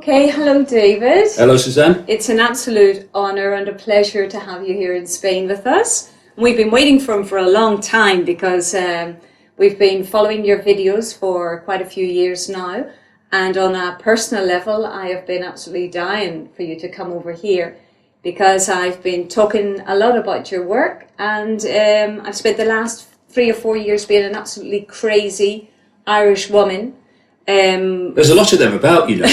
Okay, hello David. Hello Suzanne. It's an absolute honour and a pleasure to have you here in Spain with us. We've been waiting for a long time because we've been following your videos for quite a few years now, and on a personal level I have been absolutely dying for you to come over here because I've been talking a lot about your work, and I've spent the last 3 or 4 years being an absolutely crazy Irish woman. There's a lot of them about, you know.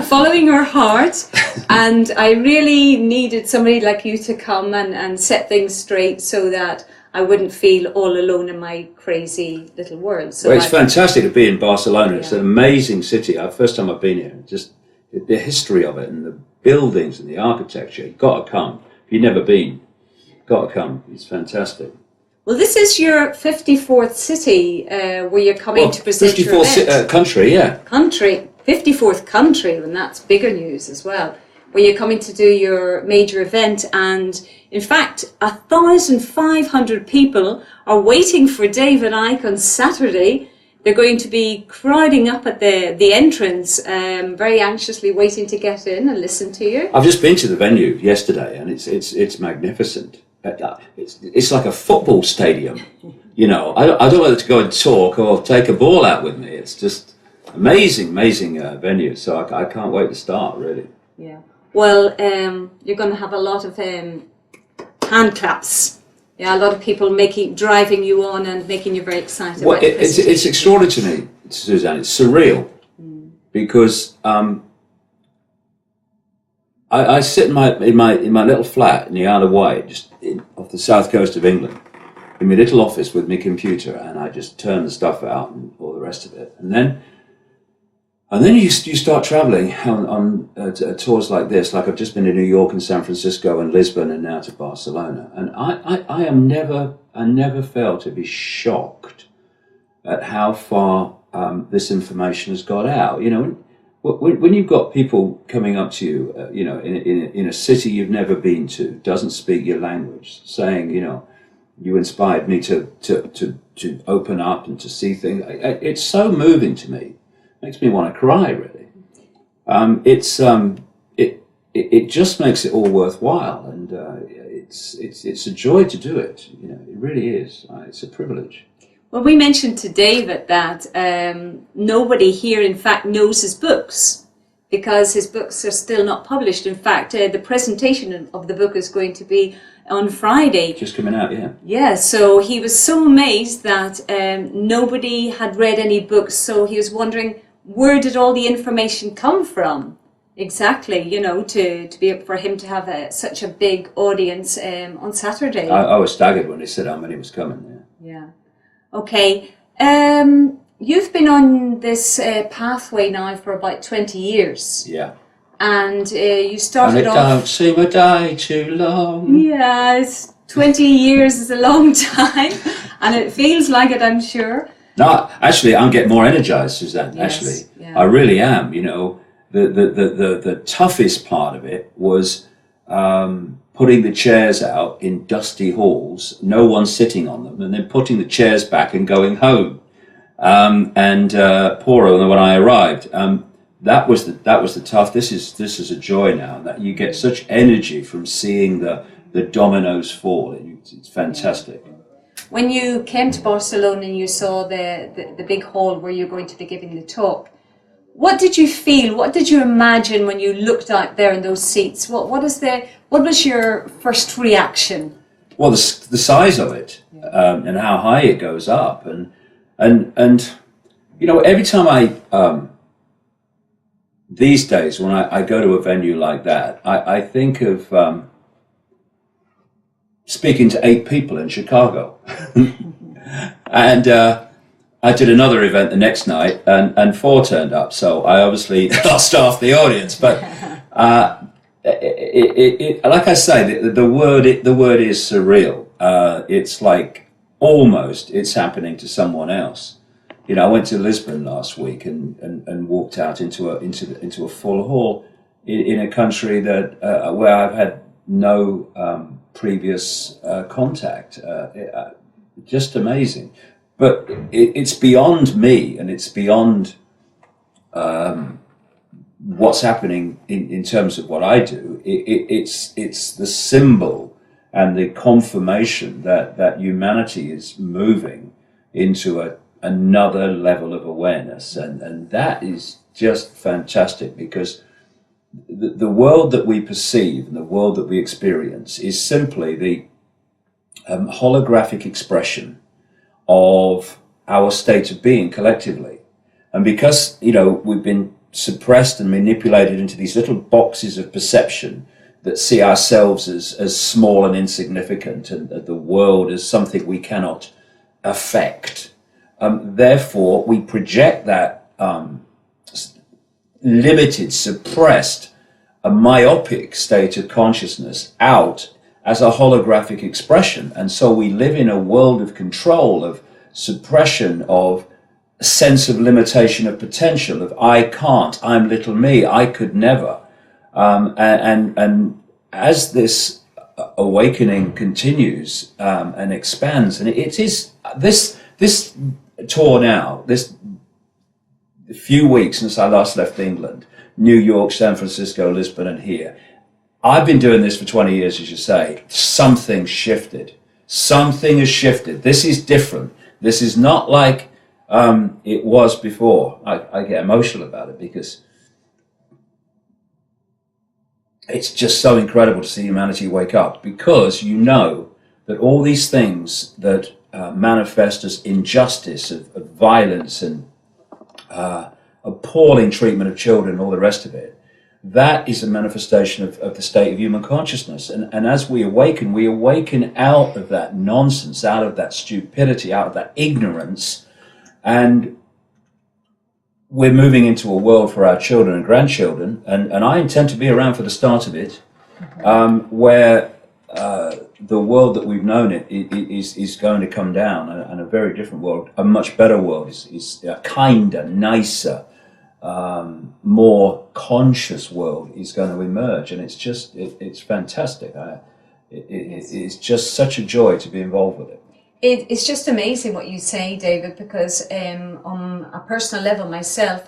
Following her heart, and I really needed somebody like you to come and set things straight so that I wouldn't feel all alone in my crazy little world. So well, it's fantastic to be in Barcelona. It's yeah. an amazing city. First time I've been here. Just the history of it and the buildings and the architecture. You've got to come. If you've never been, you've got to come. It's fantastic. Well, this is your 54th city where you're coming to present your event. 54th country, yeah. 54th country, and that's bigger news as well, where you're coming to do your major event. And in fact, 1,500 people are waiting for David Icke on Saturday. They're going to be crowding up at the entrance, very anxiously waiting to get in and listen to you. I've just been to the venue yesterday, and it's magnificent. It's like a football stadium, you know. I don't know whether to go and talk or take a ball out with me. It's just amazing venue. So I can't wait to start, really. Yeah. Well, you're going to have a lot of hand claps. Yeah, a lot of people driving you on and making you very excited. Well, it's extraordinary to me, Suzanne. It's surreal because I sit in my little flat in the Isle of Wight, just off the south coast of England, in my little office with my computer, and I just turn the stuff out and all the rest of it, and then you start travelling on tours like this. Like I've just been to New York and San Francisco and Lisbon, and now to Barcelona, and I never fail to be shocked at how far this information has got out. You know. When you've got people coming up to you, you know, in a city you've never been to, doesn't speak your language, saying, you know, you inspired me to open up and to see things. It's so moving to me. It makes me want to cry, really. It just makes it all worthwhile, and it's a joy to do it. You know, it really is. It's a privilege. Well, we mentioned to David that nobody here, in fact, knows his books because his books are still not published. In fact, the presentation of the book is going to be on Friday. Just coming out, yeah. Yeah, so he was so amazed that nobody had read any books, so he was wondering, where did all the information come from? Exactly, you know, to be able for him to have such a big audience on Saturday. I was staggered when they said how many was coming, yeah. Yeah. Okay, you've been on this pathway now for about 20 years. Yeah. And you started off... And it don't seem a day too long. Yeah, 20 years is a long time, and it feels like it, I'm sure. No, actually, I'm getting more energized, Suzanne, Yes, actually. yeah. I really am, you know. The toughest part of it was... putting the chairs out in dusty halls, no one sitting on them, and then putting the chairs back and going home. Poor when I arrived, that was the tough. This is a joy now that you get such energy from seeing the dominoes fall. It's fantastic. When you came to Barcelona and you saw the big hall where you're going to be giving the talk, what did you feel? What did you imagine when you looked out there in those seats? What was your first reaction? Well, the size of it, and how high it goes up, and you know, every time these days when I go to a venue like that, I think of speaking to 8 people in Chicago, and. I did another event the next night, and 4 turned up. So I obviously lost half the audience. But like I say, the word is surreal. It's like almost it's happening to someone else. You know, I went to Lisbon last week and walked out into a full hall in a country that where I've had no previous contact. Just amazing. But it's beyond me, and it's beyond what's happening in terms of what I do, it's the symbol and the confirmation that humanity is moving into another level of awareness, and that is just fantastic, because the world that we perceive and the world that we experience is simply the holographic expression of our state of being collectively. And because, we've been suppressed and manipulated into these little boxes of perception that see ourselves as small and insignificant, and the world as something we cannot affect, therefore we project that limited, suppressed, a myopic state of consciousness out as a holographic expression. And so we live in a world of control, of suppression, of a sense of limitation of potential, of I can't, I'm little me, I could never. And as this awakening continues and expands, and it is this tour now, this few weeks since I last left England, New York, San Francisco, Lisbon, and here, I've been doing this for 20 years, as you say. Something shifted. Something has shifted. This is different. This is not like it was before. I get emotional about it because it's just so incredible to see humanity wake up, because you know that all these things that manifest as injustice, of violence, and appalling treatment of children and all the rest of it, that is a manifestation of the state of human consciousness. And as we awaken out of that nonsense, out of that stupidity, out of that ignorance, and we're moving into a world for our children and grandchildren, and I intend to be around for the start of it, where the world that we've known is going to come down, and a very different world, a much better world, is kinder, nicer, more conscious world is going to emerge. And it's just, it's fantastic. It's just such a joy to be involved with it. It's just amazing what you say, David, because on a personal level myself,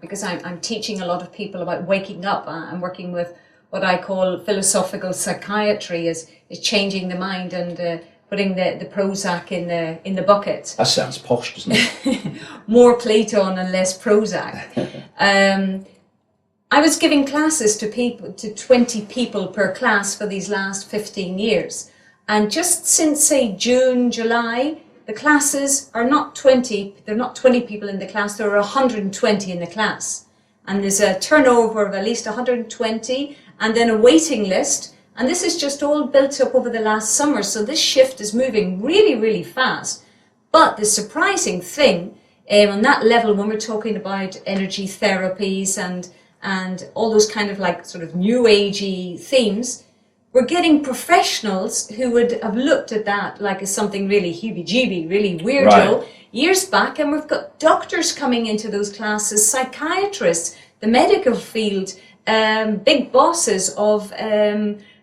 because I'm teaching a lot of people about waking up. I'm working with what I call philosophical psychiatry, is changing the mind and putting the Prozac in the bucket. That sounds posh, doesn't it? More Platon and less Prozac. I was giving classes to 20 people per class for these last 15 years. And just since, say, June, July, the classes are not 20, there are not 20 people in the class, there are 120 in the class. And there's a turnover of at least 120, and then a waiting list. And this is just all built up over the last summer. So this shift is moving really, really fast. But the surprising thing, on that level, when we're talking about energy therapies and all those kind of like sort of new agey themes, we're getting professionals who would have looked at that like as something really heebie-jeebie, really weirdo, years back. And we've got doctors coming into those classes, psychiatrists, the medical field, big bosses of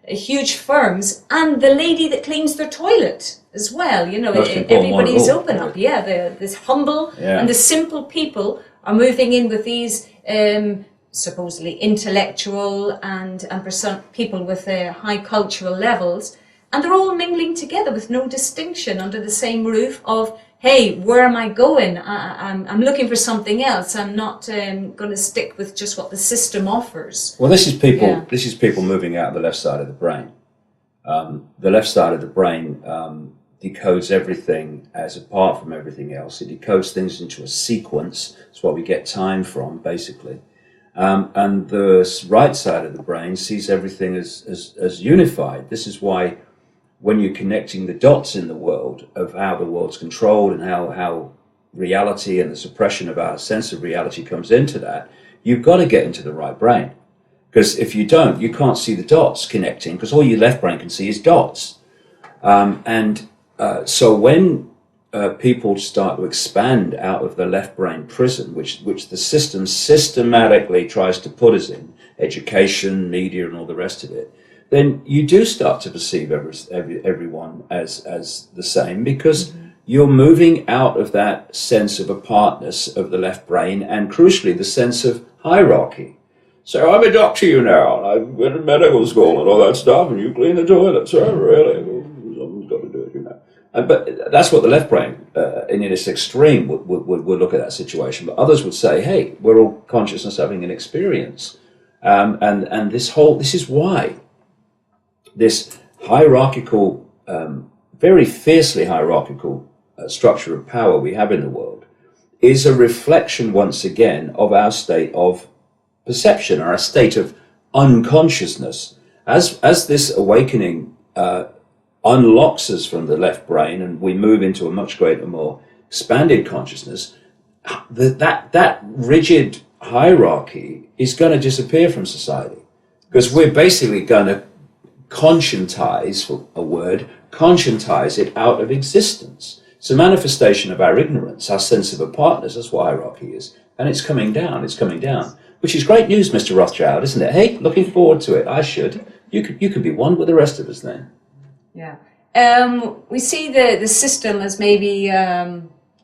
huge firms, and the lady that cleans their toilet as well. Everybody's open up. Yeah, this humble and the simple people are moving in with these supposedly intellectual and people with high cultural levels, and they're all mingling together with no distinction under the same roof of, hey, where am I going? I'm looking for something else. I'm not going to stick with just what the system offers. Well, this is people. Yeah. This is people moving out of the left side of the brain. The left side of the brain decodes everything as apart from everything else. It decodes things into a sequence. That's where we get time from, basically. And the right side of the brain sees everything as unified. This is why, when you're connecting the dots in the world of how the world's controlled and how reality and the suppression of our sense of reality comes into that, you've got to get into the right brain. Because if you don't, you can't see the dots connecting, because all your left brain can see is dots. So when people start to expand out of the left brain prison, which the system systematically tries to put us in, education, media, and all the rest of it, then you do start to perceive everyone as the same, because you're moving out of that sense of apartness of the left brain, and crucially the sense of hierarchy. So I'm a doctor, you know, and I've been in medical school and all that stuff, and you clean the toilets, oh, really? Well, someone's got to do it, you know. But that's what the left brain, in its extreme, would look at that situation. But others would say, hey, we're all consciousness having an experience. And this is why this hierarchical, very fiercely hierarchical structure of power we have in the world is a reflection, once again, of our state of perception, or our state of unconsciousness. As this awakening unlocks us from the left brain and we move into a much greater, more expanded consciousness, that rigid hierarchy is going to disappear from society, because we're basically going to conscientize, for a word, conscientize it out of existence. It's a manifestation of our ignorance, our sense of apartness. That's what hierarchy is. And it's coming down, which is great news, Mr. Rothschild, isn't it? Hey, looking forward to it. I should. You could be one with the rest of us then. Yeah. We see the system as maybe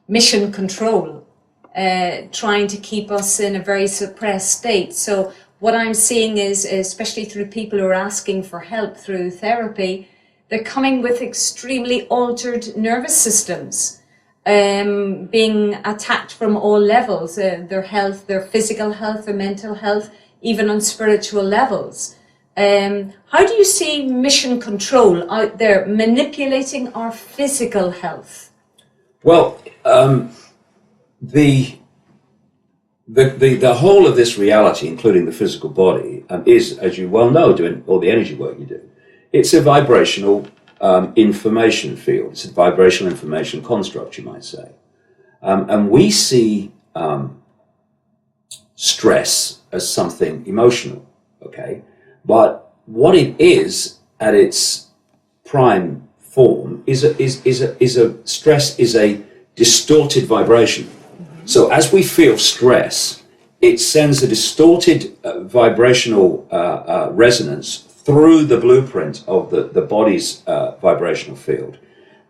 mission control, trying to keep us in a very suppressed state. So what I'm seeing is, especially through people who are asking for help through therapy, they're coming with extremely altered nervous systems, being attacked from all levels, their health, their physical health, their mental health, even on spiritual levels. How do you see mission control out there manipulating our physical health? Well, the whole of this reality, including the physical body, is, as you well know, doing all the energy work you do, it's a vibrational information field. It's a vibrational information construct, you might say. And we see stress as something emotional, okay? But what it is at its prime form is stress is a distorted vibration. Mm-hmm. So as we feel stress, it sends a distorted vibrational resonance through the blueprint of the body's vibrational field,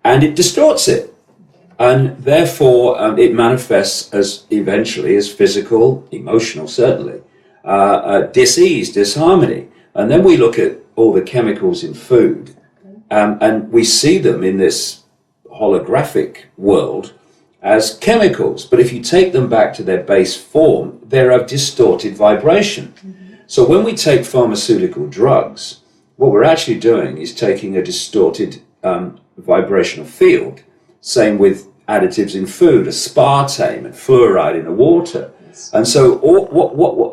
and it distorts it. And therefore, it manifests as eventually as physical, emotional, certainly, dis-ease, disharmony. And then we look at all the chemicals in food, and we see them in this holographic world as chemicals. But if you take them back to their base form, they're of distorted vibration. Mm-hmm. So when we take pharmaceutical drugs, what we're actually doing is taking a distorted vibrational field. Same with additives in food, aspartame and fluoride in the water. And so,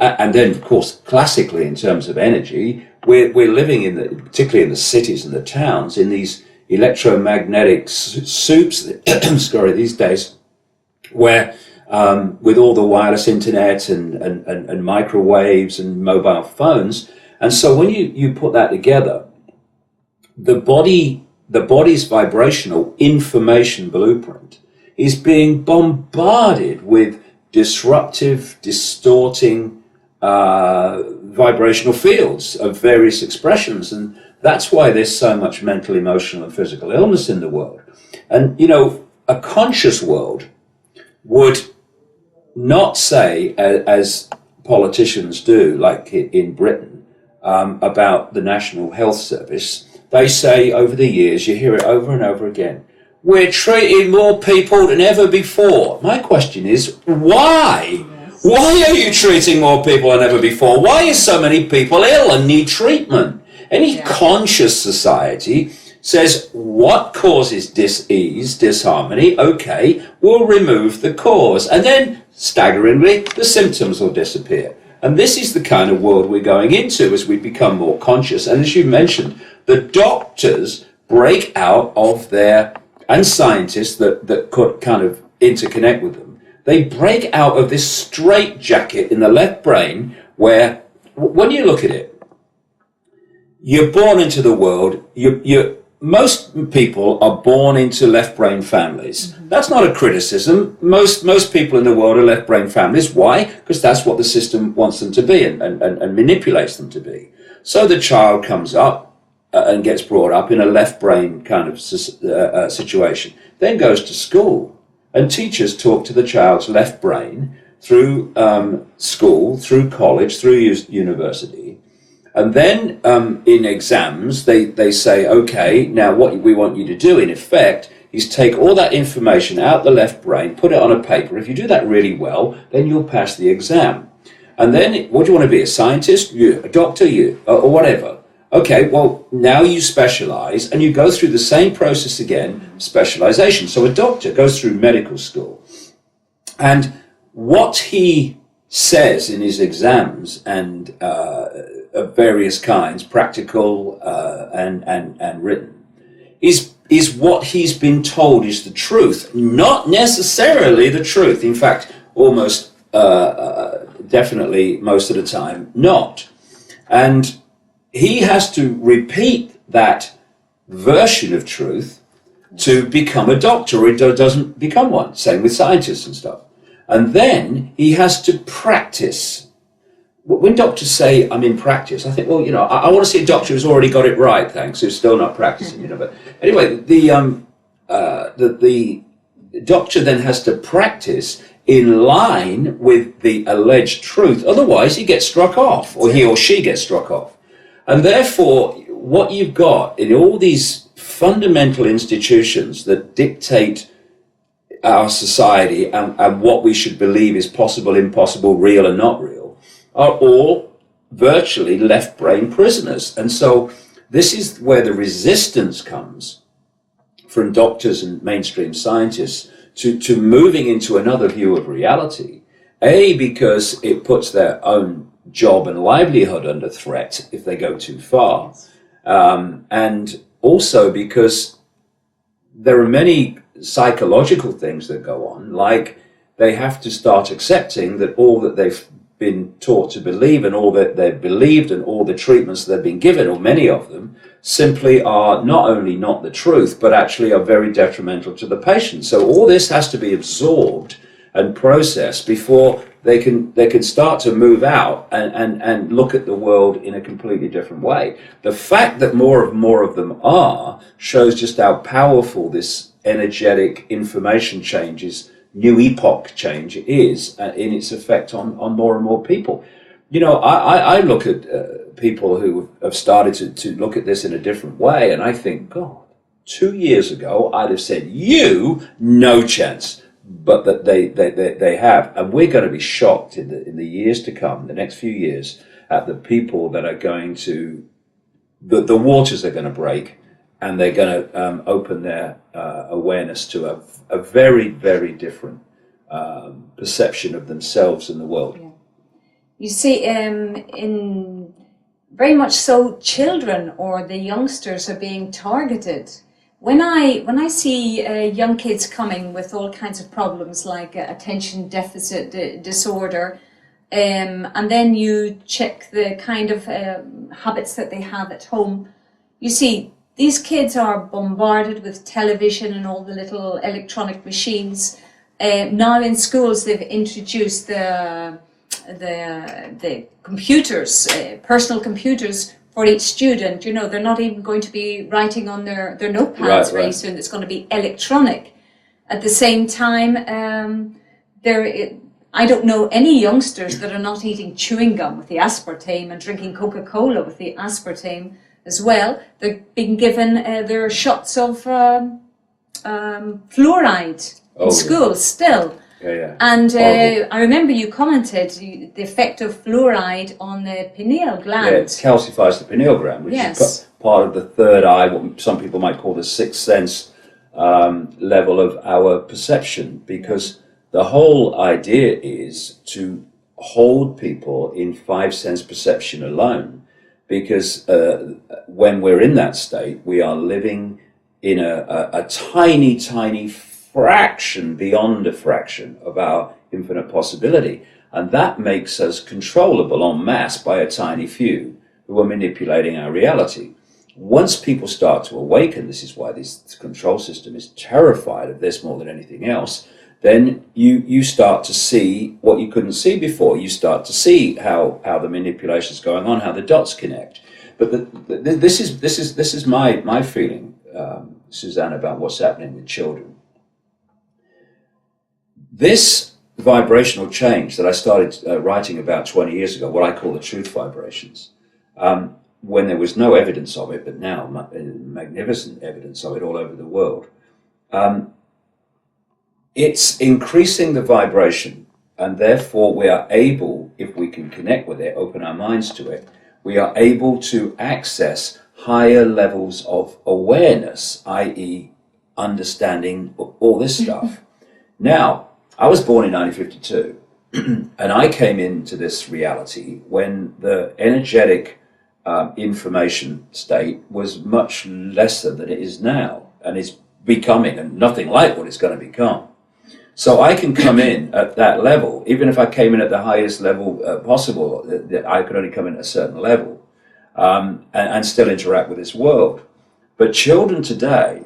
and then, of course, classically in terms of energy, we're living particularly in the cities and the towns, in these electromagnetic soups, these days, where with all the wireless internet and microwaves and mobile phones, and so when you put that together, the body's vibrational information blueprint is being bombarded with disruptive, distorting vibrational fields of various expressions. And that's why there's so much mental, emotional, and physical illness in the world. And, you know, a conscious world would not say, as politicians do, like in Britain, about the National Health Service. They say over the years, you hear it over and over again, we're treating more people than ever before. My question is, why? Yes. Why are you treating more people than ever before? Why are so many people ill and need treatment? Any conscious society says, what causes dis-ease, disharmony? Okay, we'll remove the cause. And then, staggeringly, the symptoms will disappear. And this is the kind of world we're going into as we become more conscious. And as you mentioned, the doctors break out of their, and scientists that could kind of interconnect with them, they break out of this straitjacket in the left brain where, when you look at it, you're born into the world, most people are born into left brain families. Mm-hmm. That's not a criticism. Most people in the world are left brain families. Why? Because that's what the system wants them to be and manipulates them to be. So the child comes up and gets brought up in a left brain kind of situation, then goes to school, and teachers talk to the child's left brain through school, through college, through university. And then in exams, they say, okay, now what we want you to do, in effect, is take all that information out the left brain, put it on a paper. If you do that really well, then you'll pass the exam. And then, what do you want to be, a scientist, you, a doctor, you, or whatever? Okay, well, now you specialize, and you go through the same process again, specialization. So a doctor goes through medical school, and what he says in his exams and of various kinds, practical and written, is what he's been told is the truth, not necessarily the truth. In fact, almost definitely most of the time not. And he has to repeat that version of truth to become a doctor, or he doesn't become one. Same with scientists and stuff. And then he has to practice. When doctors say, I'm in practice, I think, well, I want to see a doctor who's already got it right, thanks, who's still not practicing, But anyway, the doctor then has to practice in line with the alleged truth. Otherwise, he gets struck off, or he or she gets struck off. And therefore, what you've got in all these fundamental institutions that dictate our society and what we should believe is possible, impossible, real and not real, are all virtually left brain prisoners. And so this is where the resistance comes from doctors and mainstream scientists to moving into another view of reality. A, because it puts their own job and livelihood under threat if they go too far. And also because there are many psychological things that go on, like they have to start accepting that all that they've been taught to believe and all that they've believed and all the treatments they've been given, or many of them, simply are not only not the truth, but actually are very detrimental to the patient. So all this has to be absorbed and processed before they can start to move out and look at the world in a completely different way. The fact that more of them are shows just how powerful this energetic information changes, new epoch change is in its effect on more and more people. I look at people who have started to look at this in a different way, and I think, God, 2 years ago I'd have said, no chance. But that they have, and we're going to be shocked in the years to come, the next few years, at the people that are going to, the waters are going to break, and they're going to open their awareness to a very, very different perception of themselves and the world. Yeah. You see, in very much so, children or the youngsters are being targeted. When I see young kids coming with all kinds of problems like attention deficit disorder, and then you check the kind of habits that they have at home, you see these kids are bombarded with television and all the little electronic machines. Now in schools they've introduced the computers, personal computers, for each student. They're not even going to be writing on their notepads very soon. It's going to be electronic. At the same time, I don't know any youngsters that are not eating chewing gum with the aspartame and drinking Coca-Cola with the aspartame as well. They're being given their shots of fluoride in school still. Yeah. And I remember you commented the effect of fluoride on the pineal gland. Yeah, it calcifies the pineal gland, which is part of the third eye, what some people might call the sixth sense level of our perception, because the whole idea is to hold people in five sense perception alone, because when we're in that state, we are living in a tiny, tiny fraction beyond a fraction of our infinite possibility. And that makes us controllable en masse by a tiny few who are manipulating our reality. Once people start to awaken, this is why this control system is terrified of this more than anything else, then you start to see what you couldn't see before. You start to see how the manipulation is going on, how the dots connect. But this is my feeling, Suzanne, about what's happening with children. This vibrational change that I started writing about 20 years ago, what I call the truth vibrations, when there was no evidence of it, but now magnificent evidence of it all over the world. It's increasing the vibration, and therefore we are able, if we can connect with it, open our minds to it, we are able to access higher levels of awareness, i.e. understanding all this stuff. Now, I was born in 1952, and I came into this reality when the energetic information state was much lesser than it is now, and it's becoming and nothing like what it's going to become. So I can come in at that level, even if I came in at the highest level possible, that I could only come in at a certain level and still interact with this world. But children today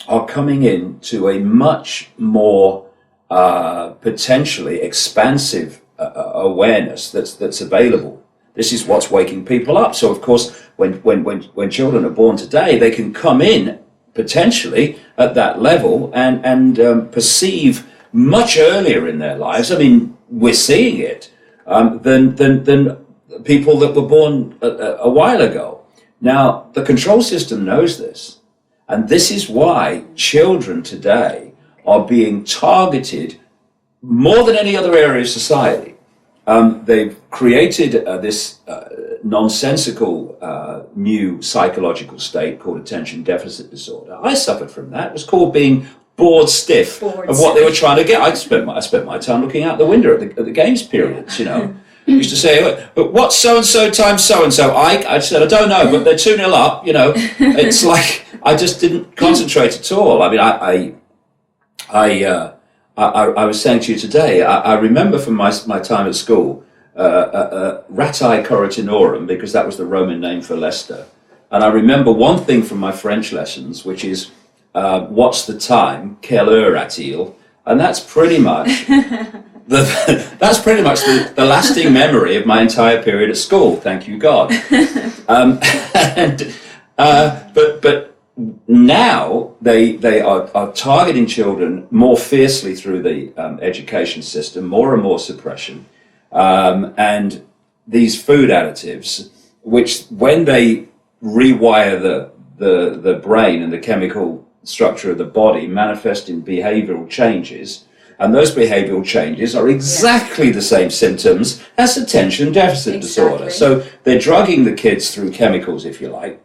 are coming into a much more potentially expansive awareness that's available. This is what's waking people up. So of course, when children are born today, they can come in potentially at that level and perceive much earlier in their lives. I mean, we're seeing it than people that were born a while ago. Now, the control system knows this, and this is why children today are being targeted more than any other area of society. They've created this nonsensical new psychological state called attention deficit disorder. I suffered from that. It was called being bored stiff of what they were trying to get. I spent my time looking out the window at the games periods, you know. I used to say, but what's so-and-so times so-and-so? I said, I don't know, but they're 2-0 up, you know. It's like, I just didn't concentrate at all. I mean, I was saying to you today, I remember from my time at school, Ratae Corotinorum, because that was the Roman name for Leicester. And I remember one thing from my French lessons, which is, what's the time? Quelle heure a-t-il? And that's pretty much the lasting memory of my entire period at school. Thank you, God. But now they are targeting children more fiercely through the education system, more and more suppression, and these food additives, which when they rewire the brain and the chemical structure of the body, manifest in behavioral changes. And those behavioral changes are exactly the same symptoms as attention deficit disorder. So they're drugging the kids through chemicals, if you like,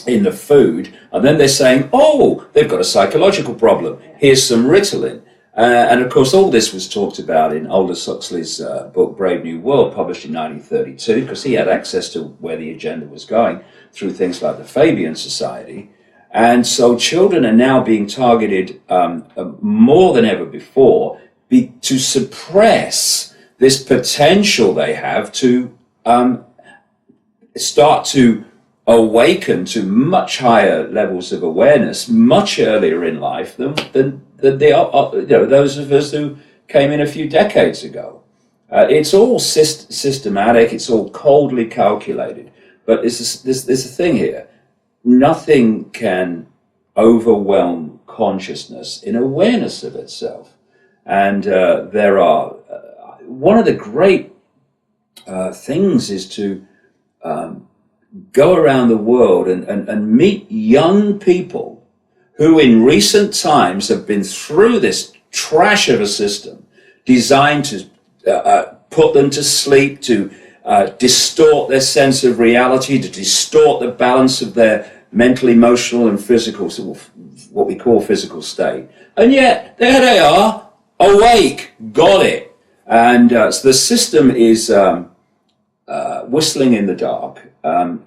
in the food, and then they're saying, oh, they've got a psychological problem. Here's some Ritalin. And of course, all this was talked about in Aldous Huxley's book, Brave New World, published in 1932, because he had access to where the agenda was going through things like the Fabian Society. And so children are now being targeted more than ever before to suppress this potential they have to start to awaken to much higher levels of awareness much earlier in life than those of us who came in a few decades ago. It's all systematic, it's all coldly calculated. But there's a thing here. Nothing can overwhelm consciousness in awareness of itself. And there are, one of the great things is to go around the world and meet young people who in recent times have been through this trash of a system designed to put them to sleep, to distort their sense of reality, to distort the balance of their mental, emotional and physical, what we call physical state. And yet, there they are, awake, got it. And so the system is whistling in the dark,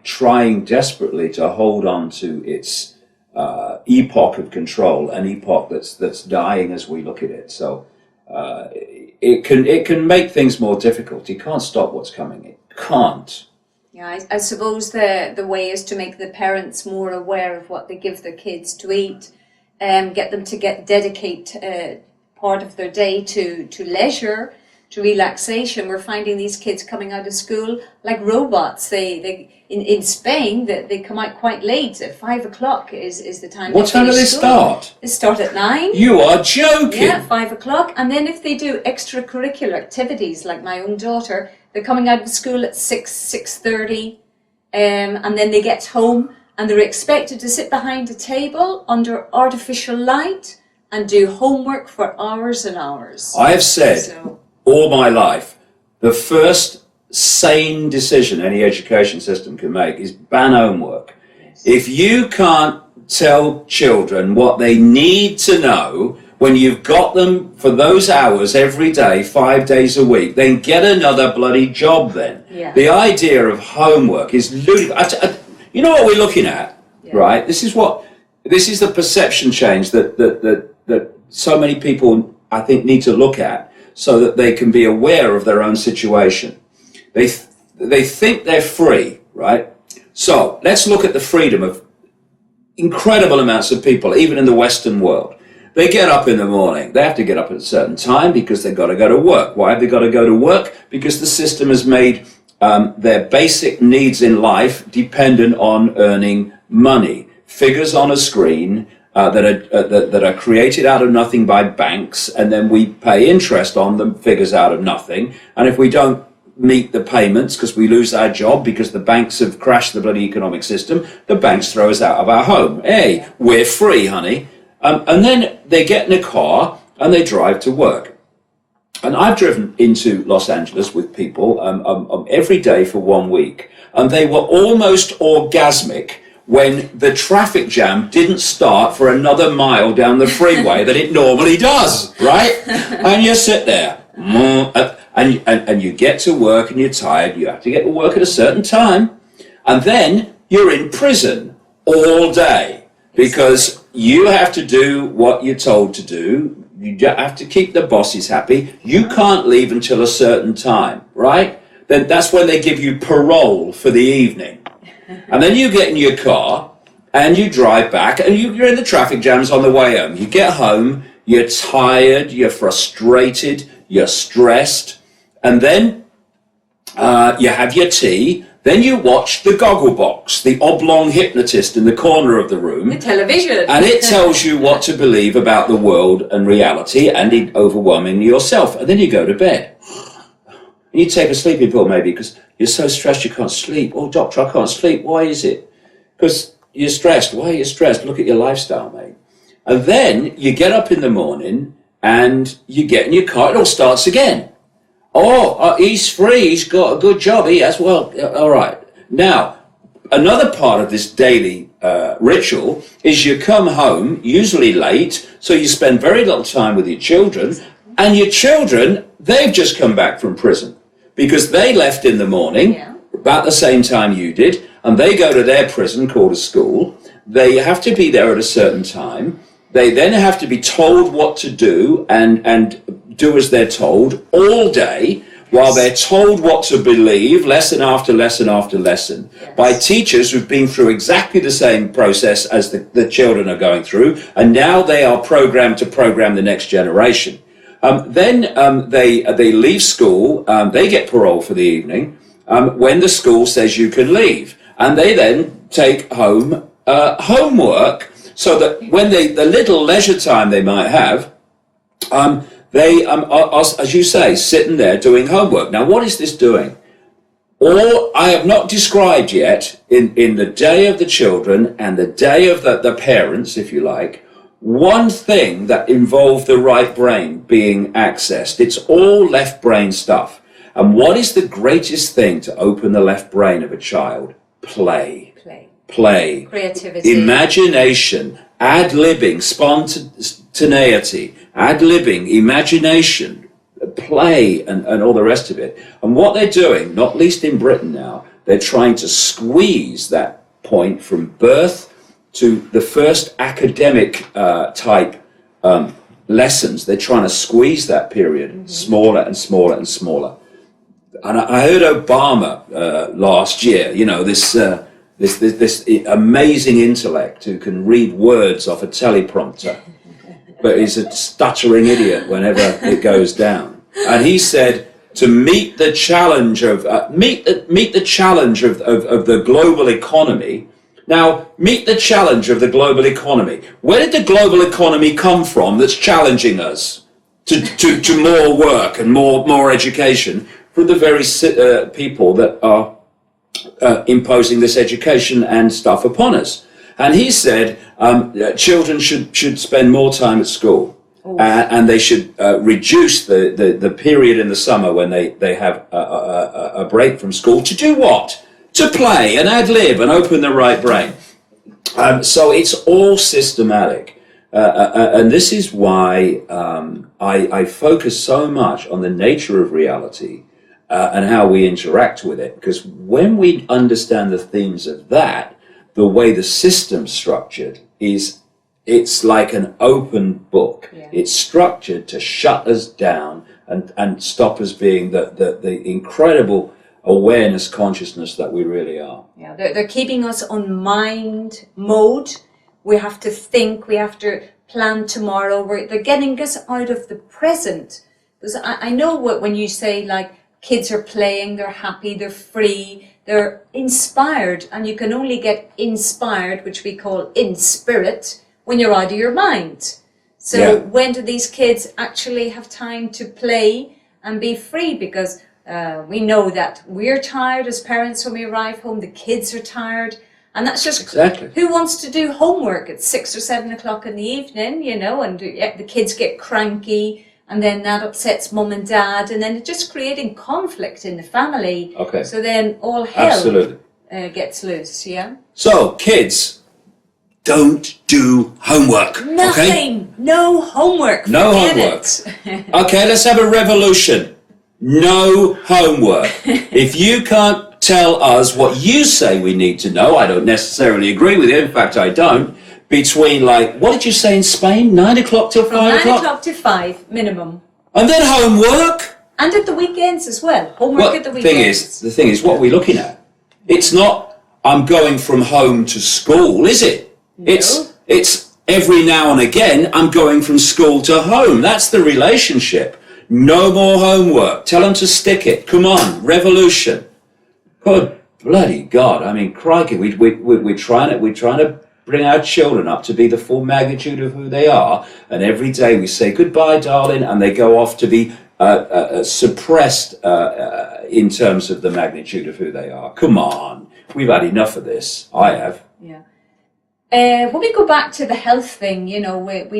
trying desperately to hold on to its epoch of control, an epoch that's dying as we look at it. So it can make things more difficult. You can't stop what's coming. It can't. Yeah, I suppose the way is to make the parents more aware of what they give their kids to eat, get them to dedicate part of their day to leisure, to relaxation. We're finding these kids coming out of school like robots. In Spain, they come out quite late. At 5 o'clock is the time. What time do they start? They start at 9. You are joking. Yeah, 5 o'clock. And then if they do extracurricular activities, like my own daughter, they're coming out of school at 6:30, and then they get home and they're expected to sit behind a table under artificial light and do homework for hours and hours. I have said all my life, the first sane decision any education system can make is ban homework. Yes. If you can't tell children what they need to know when you've got them for those hours every day, 5 days a week, then get another bloody job then. Yeah. The idea of homework is ludicrous. You know what we're looking at, right? This is the perception change that so many people, I think, need to look at so that they can be aware of their own situation. They think they're free, right? So let's look at the freedom of incredible amounts of people, even in the Western world. They get up in the morning. They have to get up at a certain time because they've got to go to work. Why have they got to go to work? Because the system has made their basic needs in life dependent on earning money. Figures on a screen that are created out of nothing by banks, and then we pay interest on them, figures out of nothing. And if we don't meet the payments because we lose our job because the banks have crashed the bloody economic system, the banks throw us out of our home. Hey, we're free, honey. And then they get in a car and they drive to work. And I've driven into Los Angeles with people every day for 1 week, and they were almost orgasmic when the traffic jam didn't start for another mile down the freeway that it normally does, right? And you sit there, and you get to work and you're tired, you have to get to work at a certain time, and then you're in prison all day because you have to do what you're told to do. You have to keep the bosses happy. You can't leave until a certain time, right? Then that's when they give you parole for the evening. And then you get in your car and you drive back and you're in the traffic jams on the way home. You get home, you're tired, you're frustrated, you're stressed, and then you have your tea. Then you watch the Gogglebox, the oblong hypnotist in the corner of the room. The television. And it tells you what to believe about the world and reality, and overwhelmingly yourself. And then you go to bed. And you take a sleeping pill maybe because you're so stressed you can't sleep. Oh, doctor, I can't sleep. Why is it? Because you're stressed. Why are you stressed? Look at your lifestyle, mate. And then you get up in the morning and you get in your car. It all starts again. Oh, he's free. He's got a good job. He has. Well, all right. Now, another part of this daily ritual is you come home, usually late, so you spend very little time with your children. And your children, they've just come back from prison because they left in the morning about the same time you did, and they go to their prison called a school. They have to be there at a certain time. They then have to be told what to do and do as they're told all day, while they're told what to believe, lesson after lesson after lesson, by teachers who've been through exactly the same process as the children are going through, and now they are programmed to program the next generation. Then they leave school, they get parole for the evening, when the school says you can leave, and they then take home homework, so that when the little leisure time they might have, they are, as you say, sitting there doing homework. Now, what is this doing? Or I have not described yet, in the day of the children and the day of the parents, if you like, one thing that involved the right brain being accessed. It's all left brain stuff. And what is the greatest thing to open the left brain of a child? Play. Play. Creativity. Imagination. Ad-libbing. Spontaneity. Ad-libbing. Imagination. Play and all the rest of it. And what they're doing, not least in Britain now, they're trying to squeeze that point from birth to the first academic type lessons. They're trying to squeeze that period smaller and smaller and smaller. And I heard Obama last year, you know, this amazing intellect who can read words off a teleprompter, but he's a stuttering idiot whenever it goes down. and he said to meet the challenge of meet the challenge of the global economy. Now, meet the challenge of the global economy. Where did the global economy come from that's challenging us to more work and more education? From the very people that are imposing this education and stuff upon us. And he said children should spend more time at school. And they should reduce the period in the summer when they have a break from school to do what? To play and ad-lib and open the right brain. So it's all systematic. And this is why I focus so much on the nature of reality and how we interact with it. Because when we understand the themes of that, the way the system's structured it's like an open book. Yeah. It's structured to shut us down and stop us being the incredible awareness, consciousness that we really are. Yeah, they're keeping us on mind mode. We have to think, we have to plan tomorrow. They're getting us out of the present. Because I know when you say like kids are playing, they're happy, they're free, they're inspired, and you can only get inspired, which we call in spirit, when you're out of your mind. So when do these kids actually have time to play and be free? Because we know that we're tired as parents when we arrive home, the kids are tired, and that's just exactly. Who wants to do homework at 6 or 7 o'clock in the evening, and the kids get cranky, and then that upsets mum and dad, and then it's just creating conflict in the family. Okay. So then all hell Absolutely. Gets loose, yeah? So, kids, don't do homework. Nothing. Okay? No homework. No homework. Okay, let's have a revolution. No homework. If you can't tell us what you say we need to know, I don't necessarily agree with you. In fact, I don't. Between what did you say in Spain? 9 o'clock till 5 o'clock? From 9 o'clock to 5 minimum. And then homework. And at the weekends as well. Homework at the weekends. The thing is, what are we looking at? It's not I'm going from home to school, is it? No. It's every now and again I'm going from school to home. That's the relationship. No more homework. Tell them to stick it. Come on, revolution. Good bloody God! I mean, crikey, we're trying to bring our children up to be the full magnitude of who they are, and every day we say goodbye, darling, and they go off to be suppressed in terms of the magnitude of who they are. Come on, we've had enough of this. I have. Yeah. When we go back to the health thing, we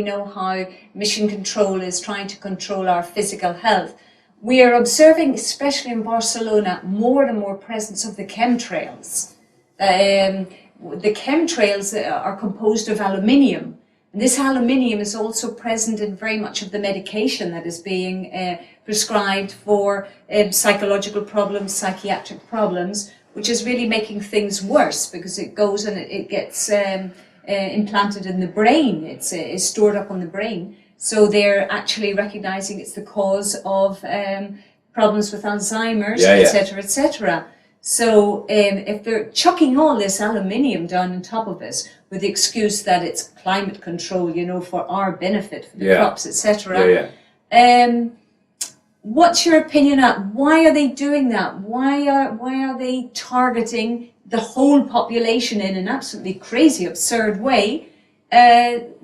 know how mission control is trying to control our physical health. We are observing, especially in Barcelona, more and more presence of the chemtrails. The chemtrails are composed of aluminium. And this aluminium is also present in very much of the medication that is being prescribed for psychological problems, psychiatric problems, which is really making things worse because it goes and it gets implanted in the brain. It's stored up on the brain. So they're actually recognizing it's the cause of problems with Alzheimer's, etc., etc. So if they're chucking all this aluminium down on top of us with the excuse that it's climate control, for our benefit, for the crops, etc. What's your opinion on why are they doing that? Why are they targeting the whole population in an absolutely crazy, absurd way?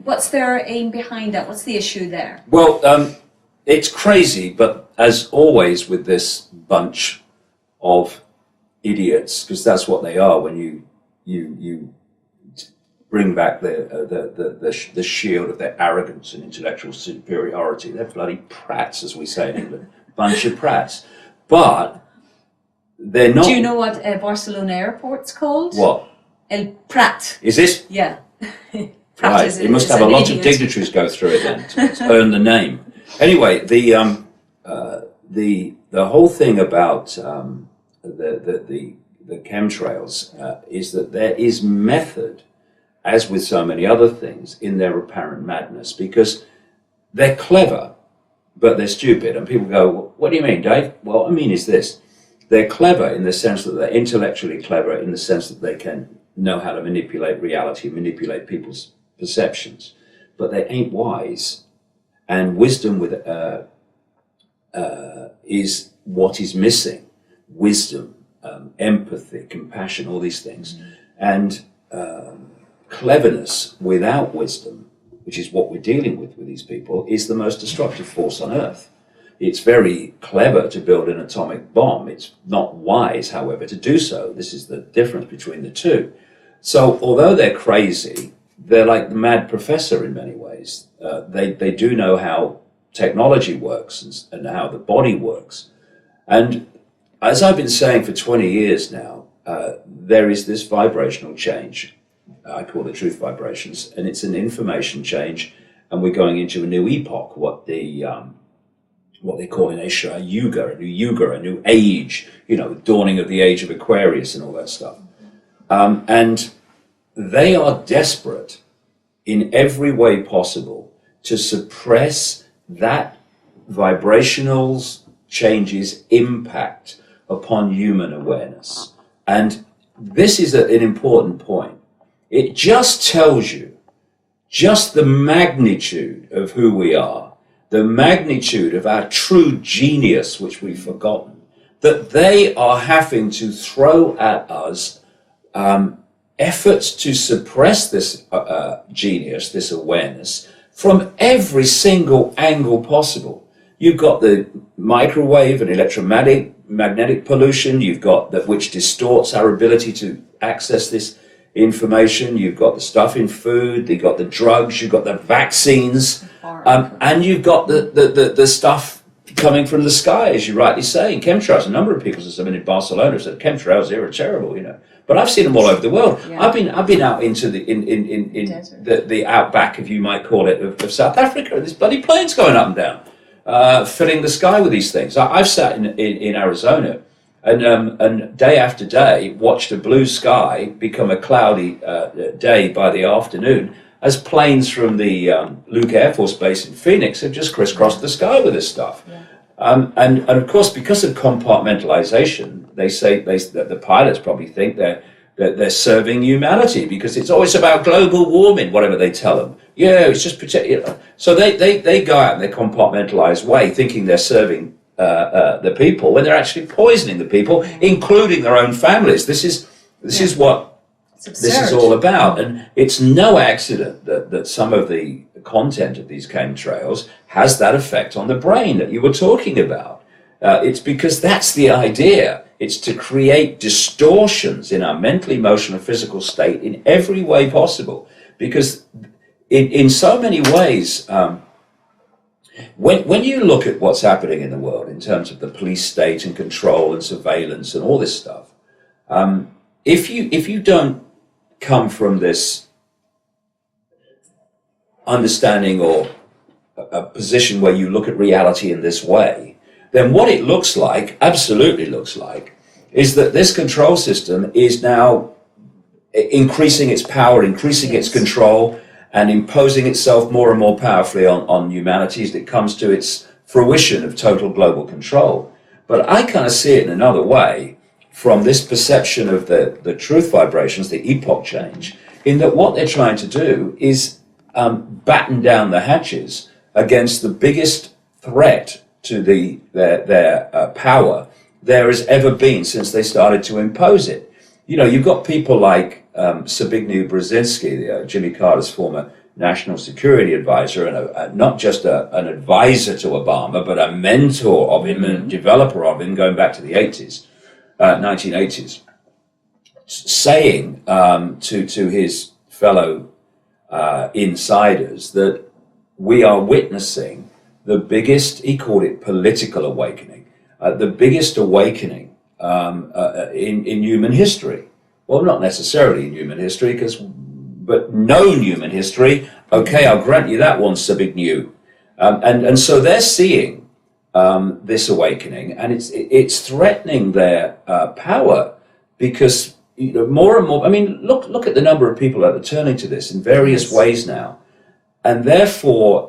What's their aim behind that? What's the issue there? Well, it's crazy, but as always with this bunch of idiots, because that's what they are when you bring back the shield of their arrogance and intellectual superiority. They're bloody prats, as we say in England. Bunch of prats. But they're not... Do you know what Barcelona airport's called? What? El Prat. Is this? Yeah. Right. You must have a lot of dignitaries go through it then to earn the name. Anyway, the whole thing about the chemtrails is that there is method, as with so many other things, in their apparent madness, because they're clever, but they're stupid. And people go, what do you mean, Dave? Well, I mean is this. They're clever in the sense that they're intellectually clever in the sense that they can know how to manipulate reality, manipulate people's perceptions, but they ain't wise. And wisdom is what is missing: wisdom, empathy, compassion, all these things, and cleverness without wisdom, which is what we're dealing with these people, is the most destructive force on earth. It's very clever to build an atomic bomb. It's not wise, however, to do so. This is the difference between the two. So although they're crazy, they're like the mad professor in many ways. They do know how technology works and how the body works. And as I've been saying for 20 years now, there is this vibrational change. I call it truth vibrations, and it's an information change, and we're going into a new epoch, what they call in Asia a yuga, a new age, the dawning of the age of Aquarius and all that stuff. And they are desperate in every way possible to suppress that vibrational change's impact upon human awareness. And this is an important point. It just tells you just the magnitude of who we are, the magnitude of our true genius, which we've forgotten, that they are having to throw at us efforts to suppress this genius, this awareness, from every single angle possible. You've got the microwave and electromagnetic pollution, you've got that which distorts our ability to access this information, you've got the stuff in food, you've got the drugs, you've got the vaccines, and you've got the stuff coming from the sky, as you rightly say, chemtrails. A number of people, since I've been in Barcelona, said chemtrails here are terrible, But I've seen them all over the world. Yeah. I've been out into the outback, if you might call it, of South Africa, and there's bloody planes going up and down, filling the sky with these things. I've sat in Arizona and day after day watched a blue sky become a cloudy day by the afternoon, as planes from the Luke Air Force Base in Phoenix have just crisscrossed the sky with this stuff. Yeah. And of course, because of compartmentalization, they say that the pilots probably think they're serving humanity, because it's always about global warming, whatever they tell them. Yeah, it's just protect. So they go out in their compartmentalized way, thinking they're serving the people, when they're actually poisoning the people, including their own families. This is what this is all about, and it's no accident that some of the content of these chemtrails has that effect on the brain that you were talking about. It's because that's the idea. It's to create distortions in our mental, emotional, and physical state in every way possible. Because in so many ways, when you look at what's happening in the world in terms of the police state and control and surveillance and all this stuff, if you don't come from this understanding or a position where you look at reality in this way, then what it looks like, absolutely looks like, is that this control system is now increasing its power, increasing its control, and imposing itself more and more powerfully on humanity as it comes to its fruition of total global control. But I kind of see it in another way, from this perception of the truth vibrations, the epoch change, in that what they're trying to do is batten down the hatches against the biggest threat to their power there has ever been since they started to impose it. You've got people like Zbigniew Brzezinski, Jimmy Carter's former national security advisor, and not just an advisor to Obama, but a mentor of him and developer of him going back to the 1980s, saying to his fellow insiders that we are witnessing the biggest, he called it political awakening, the biggest awakening in human history. Well, not necessarily in human history, but known human history. Okay, I'll grant you that one, Zbigniew. And so they're seeing this awakening, and it's threatening their power, because more and more. I mean, look at the number of people that are turning to this in various ways now, and therefore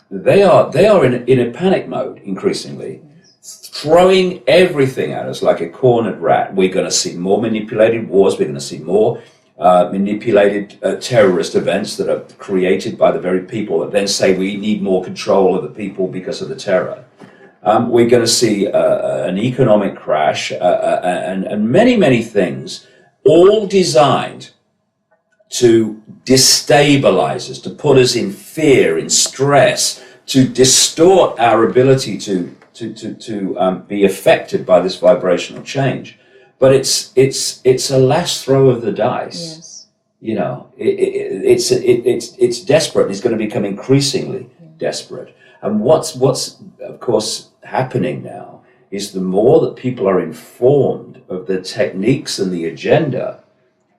they are in a panic mode increasingly, throwing everything at us like a cornered rat. We're going to see more manipulated wars. We're going to see more manipulated terrorist events that are created by the very people that then say we need more control of the people because of the terror. We're going to see an economic crash and many, many things, all designed to destabilize us, to put us in fear, in stress, to distort our ability to be affected by this vibrational change. But it's a last throw of the dice. Yes. You know, it's desperate. It's going to become increasingly desperate. And what's of course happening now is the more that people are informed of the techniques and the agenda,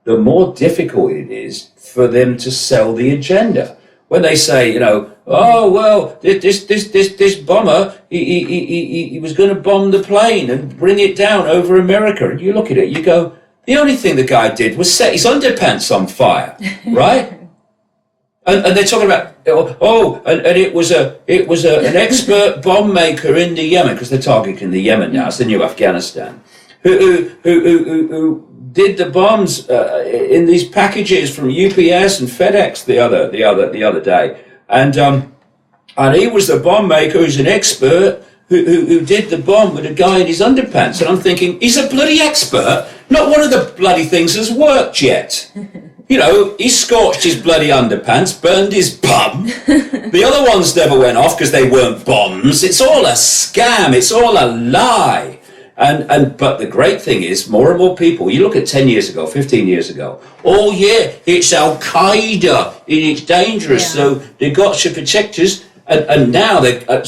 the more difficult it is for them to sell the agenda. When they say, you know, oh well, this bomber, he was going to bomb the plane and bring it down over America, and you look at it, you go, the only thing the guy did was set his underpants on fire, right? And they're talking about, and it was an expert bomb maker in the Yemen, because they're targeting the Yemen now, it's the new Afghanistan, who did the bombs in these packages from UPS and FedEx the other day, and he was the bomb maker who's an expert who did the bomb with a guy in his underpants. And I'm thinking, he's a bloody expert. Not one of the bloody things has worked yet. You know, he scorched his bloody underpants, burned his bum. The other ones never went off because they weren't bombs. It's all a scam. It's all a lie. But the great thing is, more and more people, you look at 10 years ago, 15 years ago, oh yeah, it's Al-Qaeda, and it's dangerous, so they got to protect us. And now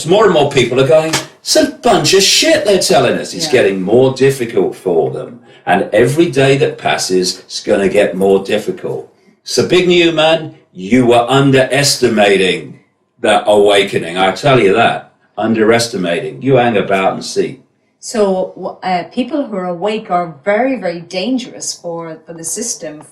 more and more people are going, it's a bunch of shit they're telling us. It's getting more difficult for them. And every day that passes, it's going to get more difficult. So Big Newman, you were underestimating that awakening. I tell you that, underestimating. You hang about and see. So people who are awake are very, very dangerous for the system.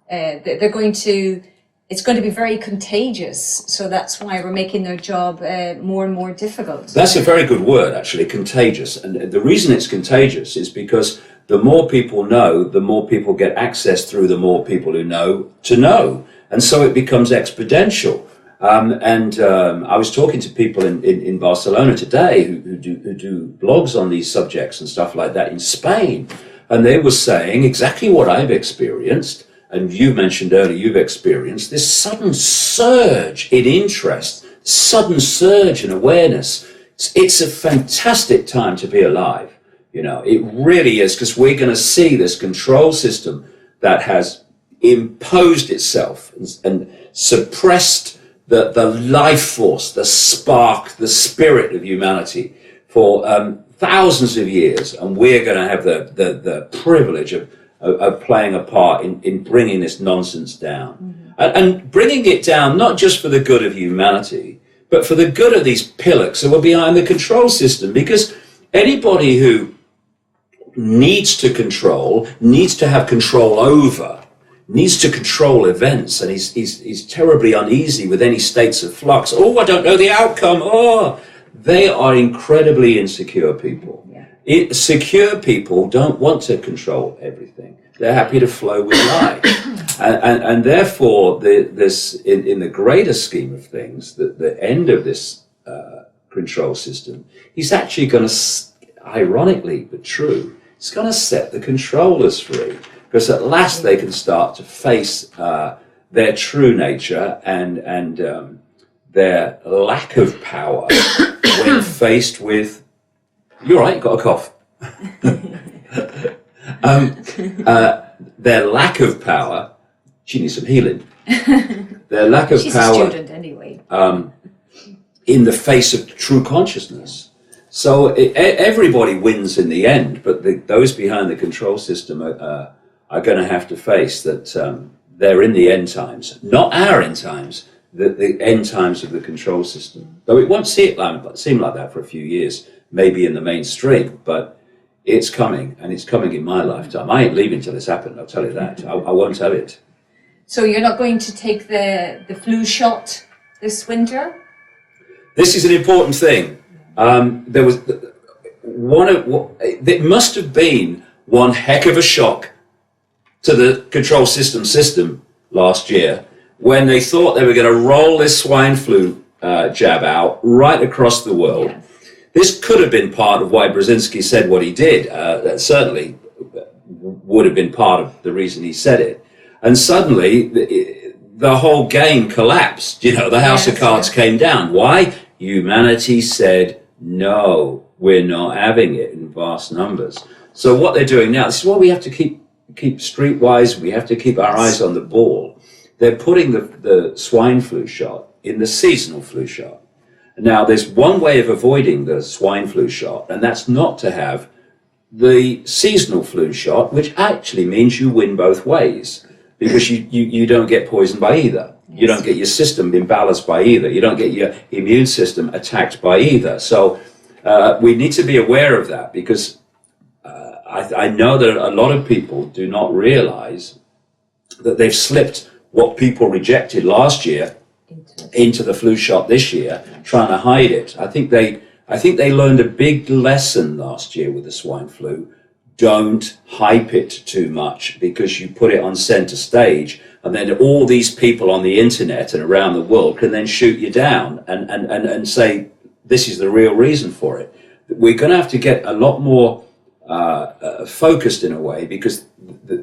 They're going to... It's going to be very contagious, so that's why we're making their job more and more difficult. That's a very good word, actually, contagious. And the reason it's contagious is because the more people know, the more people get access through the more people who know to know. And so it becomes exponential. I was talking to people in Barcelona today who do blogs on these subjects and stuff like that in Spain. And they were saying exactly what I've experienced. And you mentioned earlier, you've experienced this sudden surge in interest, sudden surge in awareness. It's a fantastic time to be alive. You know, it really is, because we're going to see this control system that has imposed itself and suppressed the life force, the spark, the spirit of humanity for thousands of years. And we're going to have the privilege of playing a part in bringing this nonsense down. And bringing it down not just for the good of humanity, but for the good of these pillocks who are behind the control system. Because anybody who needs to control, needs to have control over, needs to control events, and he's terribly uneasy with any states of flux. Oh, I don't know the outcome. Oh, they are incredibly insecure people. Secure people don't want to control everything. They're happy to flow with life. And therefore, in the greater scheme of things, the end of this control system is actually going to, ironically but true, it's going to set the controllers free. Because at last they can start to face their true nature and their lack of power when faced with... You're right, got a cough. Their lack of power, she needs some healing. Their lack of She's power a student anyway. In the face of true consciousness. So everybody wins in the end, but those behind the control system are going to have to face that they're in the end times, not our end times, the end times of the control system. Though it won't seem like that for a few years. Maybe in the mainstream, but it's coming, and it's coming in my lifetime. I ain't leaving till it's happened, I'll tell you that. I won't have it. So you're not going to take the flu shot this winter? This is an important thing. There was it must have been one heck of a shock to the control system last year when they thought they were going to roll this swine flu jab out right across the world. Yes. This could have been part of why Brzezinski said what he did. That certainly would have been part of the reason he said it. And suddenly, the whole game collapsed. You know, the house of cards came down. Why? Humanity said, no, we're not having it in vast numbers. So what they're doing now, this is why we have to keep streetwise, we have to keep our eyes on the ball. They're putting the swine flu shot in the seasonal flu shot. Now, there's one way of avoiding the swine flu shot, and that's not to have the seasonal flu shot, which actually means you win both ways, because you don't get poisoned by either. Yes. You don't get your system imbalanced by either. You don't get your immune system attacked by either. So we need to be aware of that, because I know that a lot of people do not realize that they've slipped what people rejected last year into the flu shot this year, trying to hide it. I think they learned a big lesson last year with the swine flu. Don't hype it too much, because you put it on center stage, and then all these people on the internet and around the world can then shoot you down and say this is the real reason for it. We're going to have to get a lot more focused in a way, because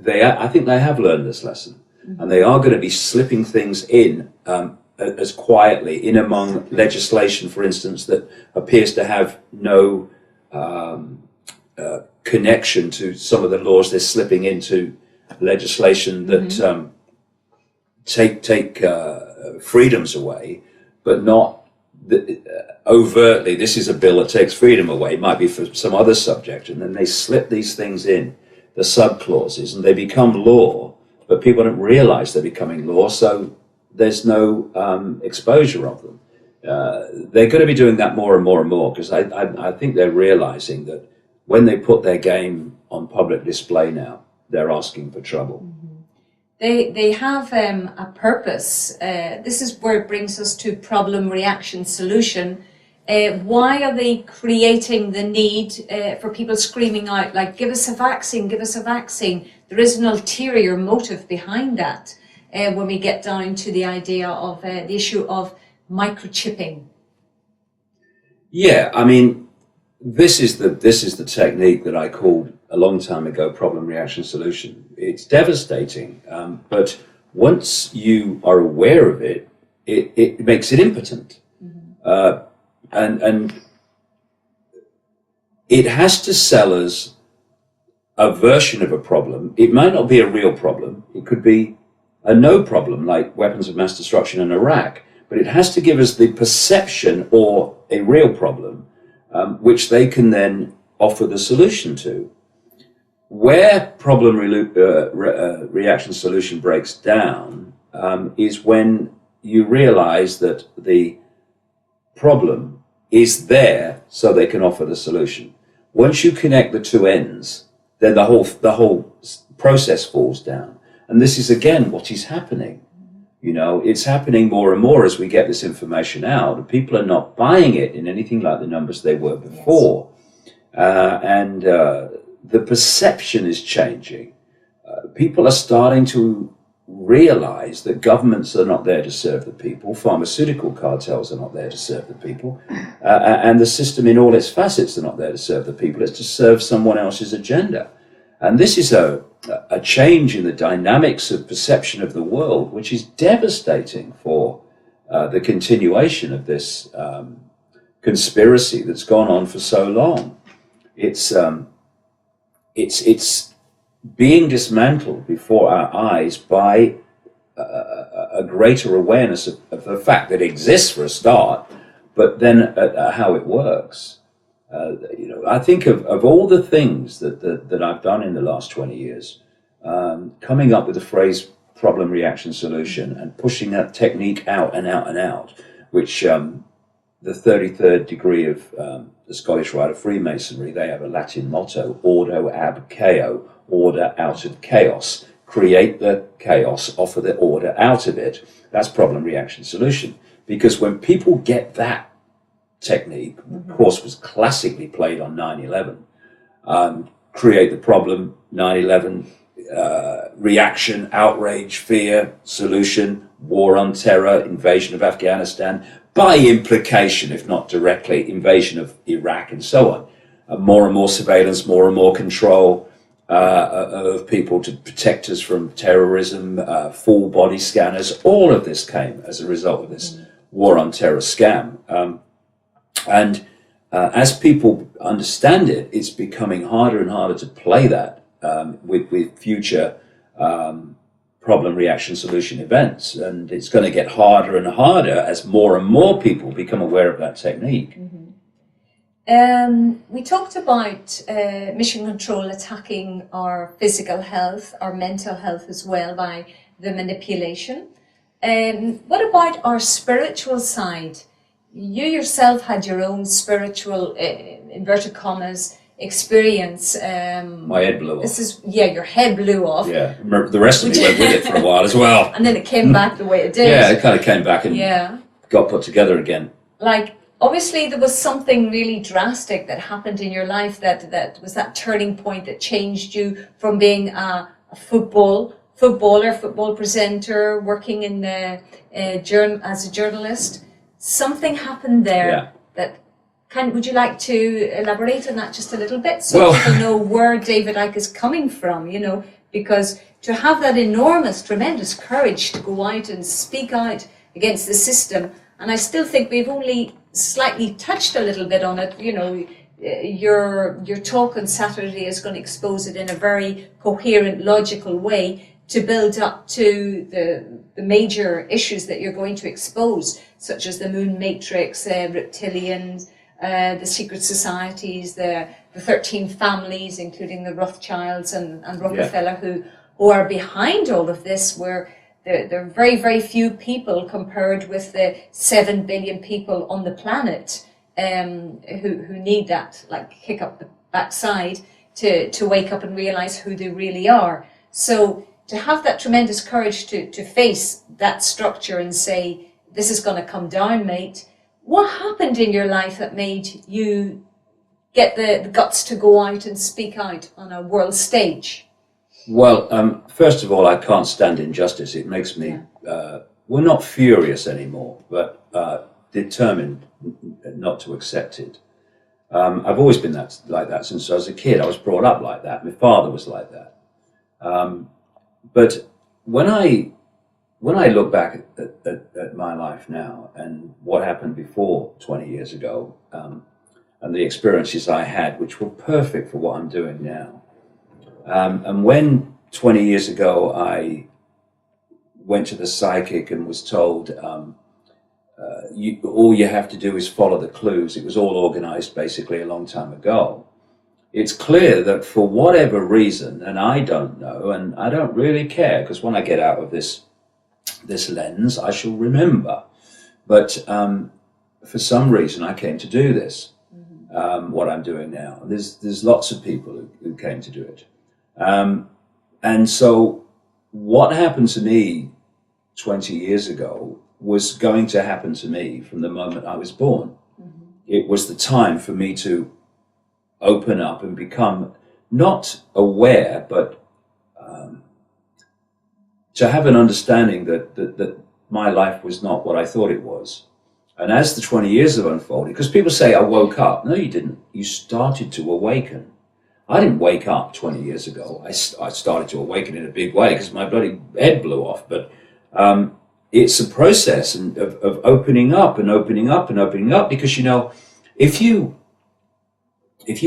I think they have learned this lesson, and they are going to be slipping things in as quietly in among legislation, for instance, that appears to have no connection to some of the laws. They're slipping into legislation that take freedoms away, but not overtly. This is a bill that takes freedom away. It might be for some other subject, and then they slip these things in, the sub-clauses, and they become law, but people don't realize they're becoming law, so there's no exposure of them. They're going to be doing that more and more and more, because I think they're realizing that when they put their game on public display now, they're asking for trouble. They have a purpose. This is where it brings us to problem, reaction, solution. Why are they creating the need for people screaming out, like, give us a vaccine, give us a vaccine? There is an ulterior motive behind that when we get down to the idea of the issue of microchipping. Yeah, I mean, this is the technique that I called a long time ago problem, reaction, solution. It's devastating, but once you are aware of it, it makes it impotent. And it has to sell us a version of a problem. It might not be a real problem. It could be a no problem, like weapons of mass destruction in Iraq. But it has to give us the perception or a real problem, which they can then offer the solution to. Where problem reaction solution breaks down is when you realize that the problem is there so they can offer the solution. Once you connect the two ends, then the whole process falls down. And this is again what is happening. You know, it's happening more and more as we get this information out. People are not buying it in anything like the numbers they were before. The perception is changing. People are starting to realize that governments are not there to serve the people, pharmaceutical cartels are not there to serve the people, and the system in all its facets are not there to serve the people. It's to serve someone else's agenda. And this is a change in the dynamics of perception of the world, which is devastating for the continuation of this conspiracy that's gone on for so long. It's being dismantled before our eyes by a greater awareness of the fact that it exists for a start, but then how it works. You know, I think of all the things that I've done in the last 20 years, coming up with the phrase problem, reaction, solution, and pushing that technique out and out and out, which the 33rd degree of the Scottish Rite of Freemasonry, they have a Latin motto, ordo ab chaos, order out of chaos. Create the chaos, offer the order out of it. That's problem, reaction, solution. Because when people get that technique, of course, was classically played on 9/11, create the problem, 9/11, reaction, outrage, fear, solution, war on terror, invasion of Afghanistan, by implication, if not directly, invasion of Iraq and so on. More and more surveillance, more and more control of people to protect us from terrorism, full body scanners. All of this came as a result of this war on terror scam. And as people understand it, it's becoming harder and harder to play that with future problem, reaction, solution events. And it's going to get harder and harder as more and more people become aware of that technique. We talked about mission control attacking our physical health, our mental health as well by the manipulation. What about our spiritual side? You yourself had your own spiritual, inverted commas, experience. My head blew off. Your head blew off. Yeah, the rest of me went with it for a while as well. And then it came back the way it did. Yeah, it kind of came back and got put together again. Like, obviously there was something really drastic that happened in your life that was that turning point that changed you from being a football presenter, working in the as a journalist. Something happened there that would you like to elaborate on that just a little bit so people know where David Icke is coming from, because to have that enormous, tremendous courage to go out and speak out against the system, and I still think we've only slightly touched a little bit on it, your talk on Saturday is going to expose it in a very coherent, logical way to build up to the major issues that you're going to expose, such as the moon matrix, reptilians, the secret societies, the 13 families, including the Rothschilds and Rockefeller, who are behind all of this, where there are very, very few people compared with the 7 billion people on the planet who need that, like, kick up the backside to wake up and realize who they really are. So to have that tremendous courage to face that structure and say, this is going to come down, mate. What happened in your life that made you get the guts to go out and speak out on a world stage? Well, first of all, I can't stand injustice. It makes me, we're not furious anymore, but determined not to accept it. I've always been like that since I was a kid. I was brought up like that. My father was like that. But when I look back at my life now and what happened before 20 years ago, and the experiences I had, which were perfect for what I'm doing now, and when 20 years ago I went to the psychic and was told, all you have to do is follow the clues. It was all organized basically a long time ago. It's clear that for whatever reason, and I don't know, and I don't really care, because when I get out of this lens, I shall remember. But for some reason, I came to do this, what I'm doing now. There's lots of people who came to do it. And so what happened to me 20 years ago was going to happen to me from the moment I was born. It was the time for me to open up and become not aware, but to have an understanding that my life was not what I thought it was. And as the 20 years have unfolded, because people say I woke up. No, you didn't. You started to awaken. I didn't wake up 20 years ago. I started to awaken in a big way because my bloody head blew off. But it's a process of opening up and opening up and opening up, because, if you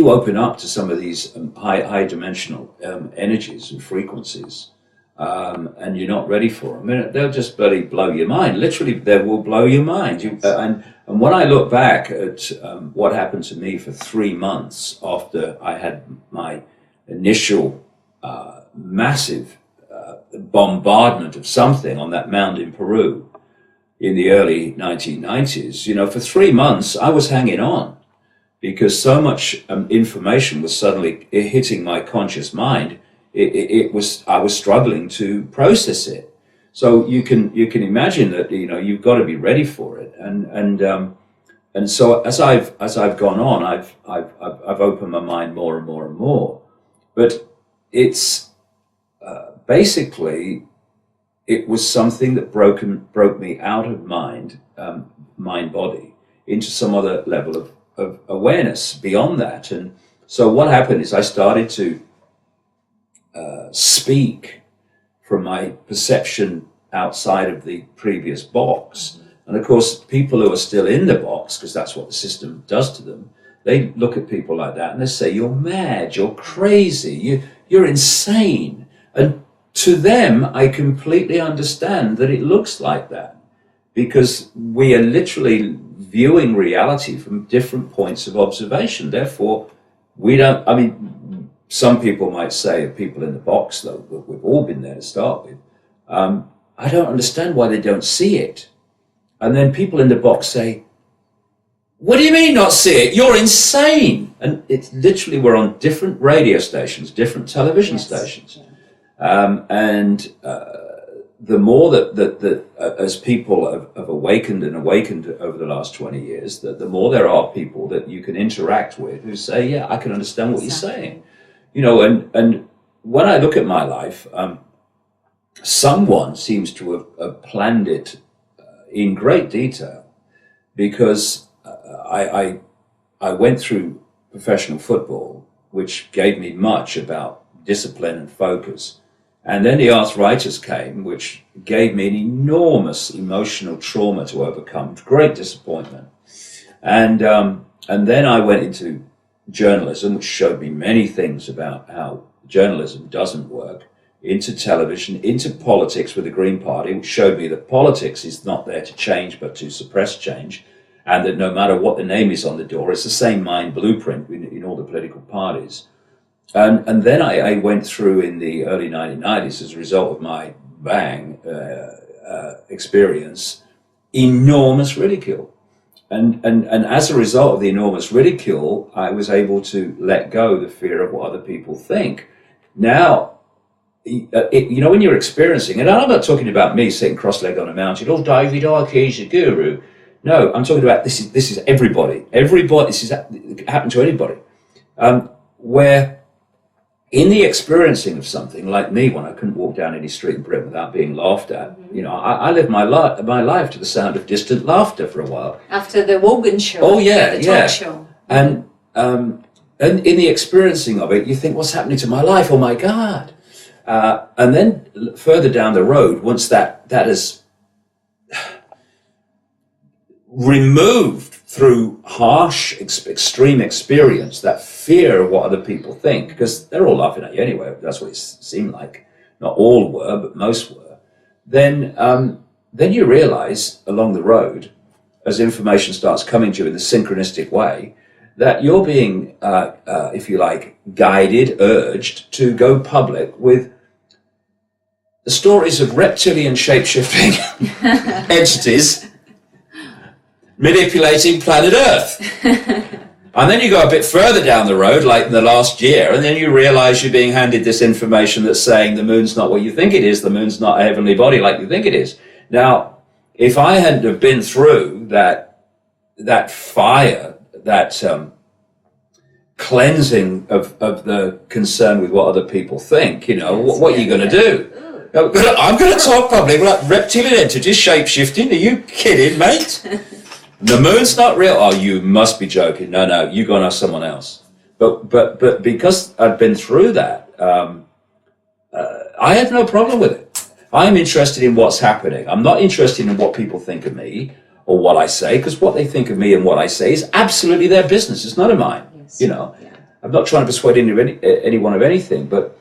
open up to some of these high dimensional energies and frequencies, and you're not ready for them, they'll just bloody blow your mind. Literally, they will blow your mind. And when I look back at what happened to me for 3 months after I had my initial massive bombardment of something on that mound in Peru in the early 1990s, for 3 months I was hanging on, because so much information was suddenly hitting my conscious mind. I was struggling to process it. So you can imagine that you've got to be ready for it. And so as I've gone on, I've opened my mind more and more and more. But it's basically it was something that broke me out of mind body into some other level of awareness beyond that. And so what happened is I started to speak from my perception outside of the previous box. And of course, people who are still in the box, because that's what the system does to them, they look at people like that and they say, you're mad, you're crazy, you're insane. And to them, I completely understand that it looks like that, because we are literally viewing reality from different points of observation. Therefore, we don't, I mean, some people might say, people in the box, though, we've all been there to start with, I don't understand why they don't see it. And then people in the box say, what do you mean not see it? You're insane. And it's literally, we're on different radio stations, different television stations. The more that as people have awakened over the last 20 years, that the more there are people that you can interact with who say, yeah, I can understand what you're saying. You know, and when I look at my life, someone seems to have planned it in great detail, because I went through professional football, which gave me much about discipline and focus. And then the arthritis came, which gave me an enormous emotional trauma to overcome, great disappointment. And then I went into journalism, which showed me many things about how journalism doesn't work, into television, into politics with the Green Party, which showed me that politics is not there to change, but to suppress change, and that no matter what the name is on the door, it's the same mind blueprint in all the political parties. And then I went through in the early 1990s, as a result of my bang experience, enormous ridicule. And as a result of the enormous ridicule, I was able to let go the fear of what other people think. Now, you know, when you're experiencing, and I'm not talking about me sitting cross-legged on a mountain, oh, David Icke is a guru. No, I'm talking about this is everybody. Everybody, this is happened to anybody. Where in the experiencing of something, like me, when I couldn't walk down any street in Britain without being laughed at, you know, I lived my life to the sound of distant laughter for a while. After the Wogan show. Oh yeah, the talk show. And in the experiencing of it, you think, what's happening to my life? Oh my God. And then further down the road, once that is removed through harsh, extreme experience, that fear of what other people think, because they're all laughing at you anyway, that's what it seemed like. Not all were, but most were. Then you realize along the road, as information starts coming to you in the synchronistic way, that you're being, if you like, guided, urged to go public with the stories of reptilian shape-shifting entities manipulating planet Earth. And then you go a bit further down the road, like in the last year, and then you realize you're being handed this information that's saying the moon's not what you think it is, the moon's not a heavenly body like you think it is. Now, if I hadn't have been through that fire, that cleansing of the concern with what other people think, you know, what are you going to do? I'm going to talk public like reptilian entities shape-shifting. Are you kidding, mate? The moon's not real. Oh, you must be joking. No, you're going to have someone else. But because I've been through that, I had no problem with it. I'm interested in what's happening. I'm not interested in what people think of me or what I say, because what they think of me and what I say is absolutely their business. It's none of mine. Yes. You know, yeah. I'm not trying to persuade anyone of anything, but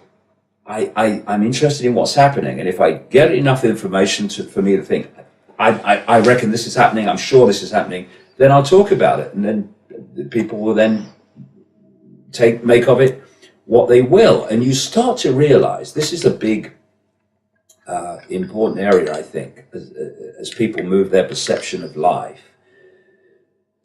I'm interested in what's happening. And if I get enough information for me to think, I reckon this is happening, I'm sure this is happening, then I'll talk about it. And then people will then make of it what they will. And you start to realize this is a big, important area, I think, as people move their perception of life.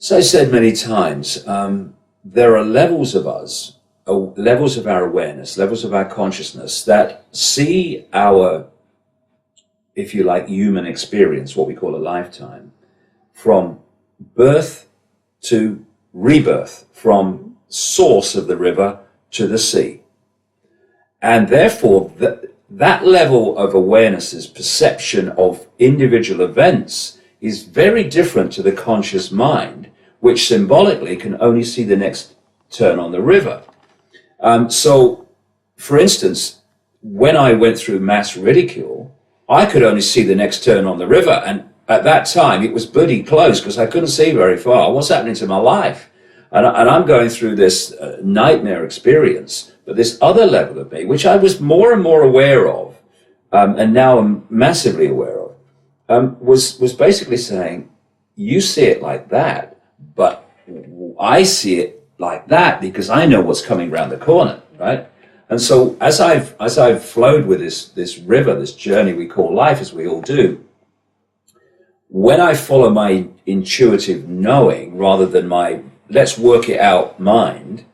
As I said many times, there are levels of us, levels of our awareness, levels of our consciousness that see our, if you like, human experience, what we call a lifetime, from birth to rebirth, from source of the river to the sea. And therefore, that level of awareness's perception of individual events is very different to the conscious mind, which symbolically can only see the next turn on the river. So, for instance, when I went through mass ridicule, I could only see the next turn on the river. And at that time, it was bloody close because I couldn't see very far. What's happening to my life? And I'm going through this nightmare experience. But this other level of me, which I was more and more aware of, and now I'm massively aware of, was basically saying, you see it like that, but I see it like that because I know what's coming around the corner, right? And so as I've flowed with this river, this journey we call life, as we all do, when I follow my intuitive knowing rather than my let's work it out mind,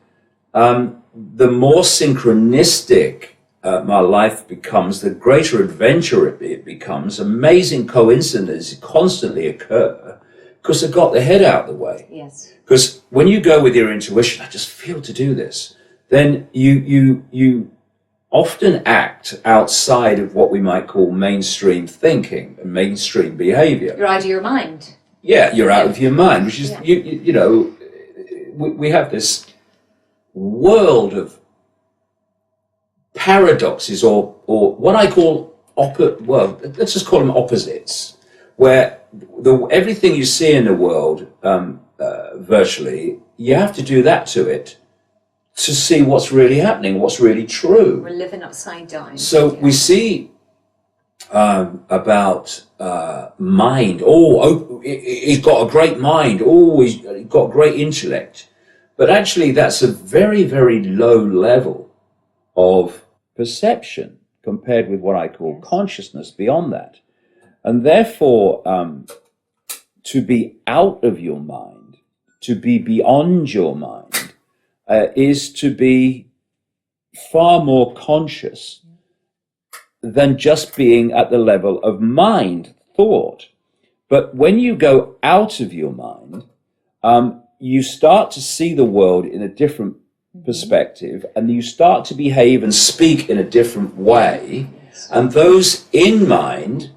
the more synchronistic my life becomes, the greater adventure it becomes. Amazing coincidences constantly occur because I've got the head out of the way. Yes. Because when you go with your intuition, I just feel to do this, then you often act outside of what we might call mainstream thinking and mainstream behavior. You're out of your mind. Yeah, you're out of your mind, which is, you know, we have this world of paradoxes or what I call, let's just call them opposites, where everything you see in the world virtually, you have to do that to it to see what's really happening, what's really true. We're living upside down. So we see about mind. He's got a great mind. He's got great intellect. But actually, that's a very, very low level of perception compared with what I call consciousness beyond that. And therefore, to be out of your mind, to be beyond your mind, is to be far more conscious than just being at the level of mind, thought. But when you go out of your mind, you start to see the world in a different perspective, and you start to behave and speak in a different way. And those in mind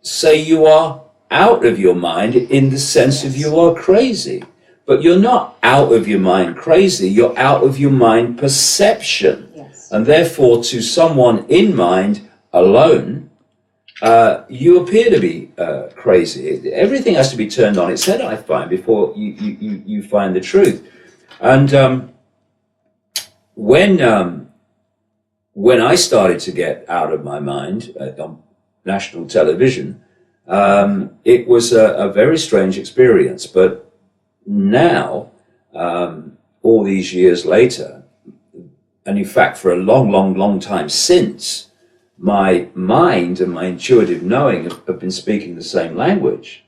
say you are out of your mind in the sense of you are crazy. But you're not out of your mind crazy, you're out of your mind perception. Yes. And therefore, to someone in mind alone, you appear to be crazy. Everything has to be turned on its head, I find, before you find the truth. And when I started to get out of my mind on national television, it was a very strange experience. But now, all these years later, and in fact for a long time since, my mind and my intuitive knowing have been speaking the same language.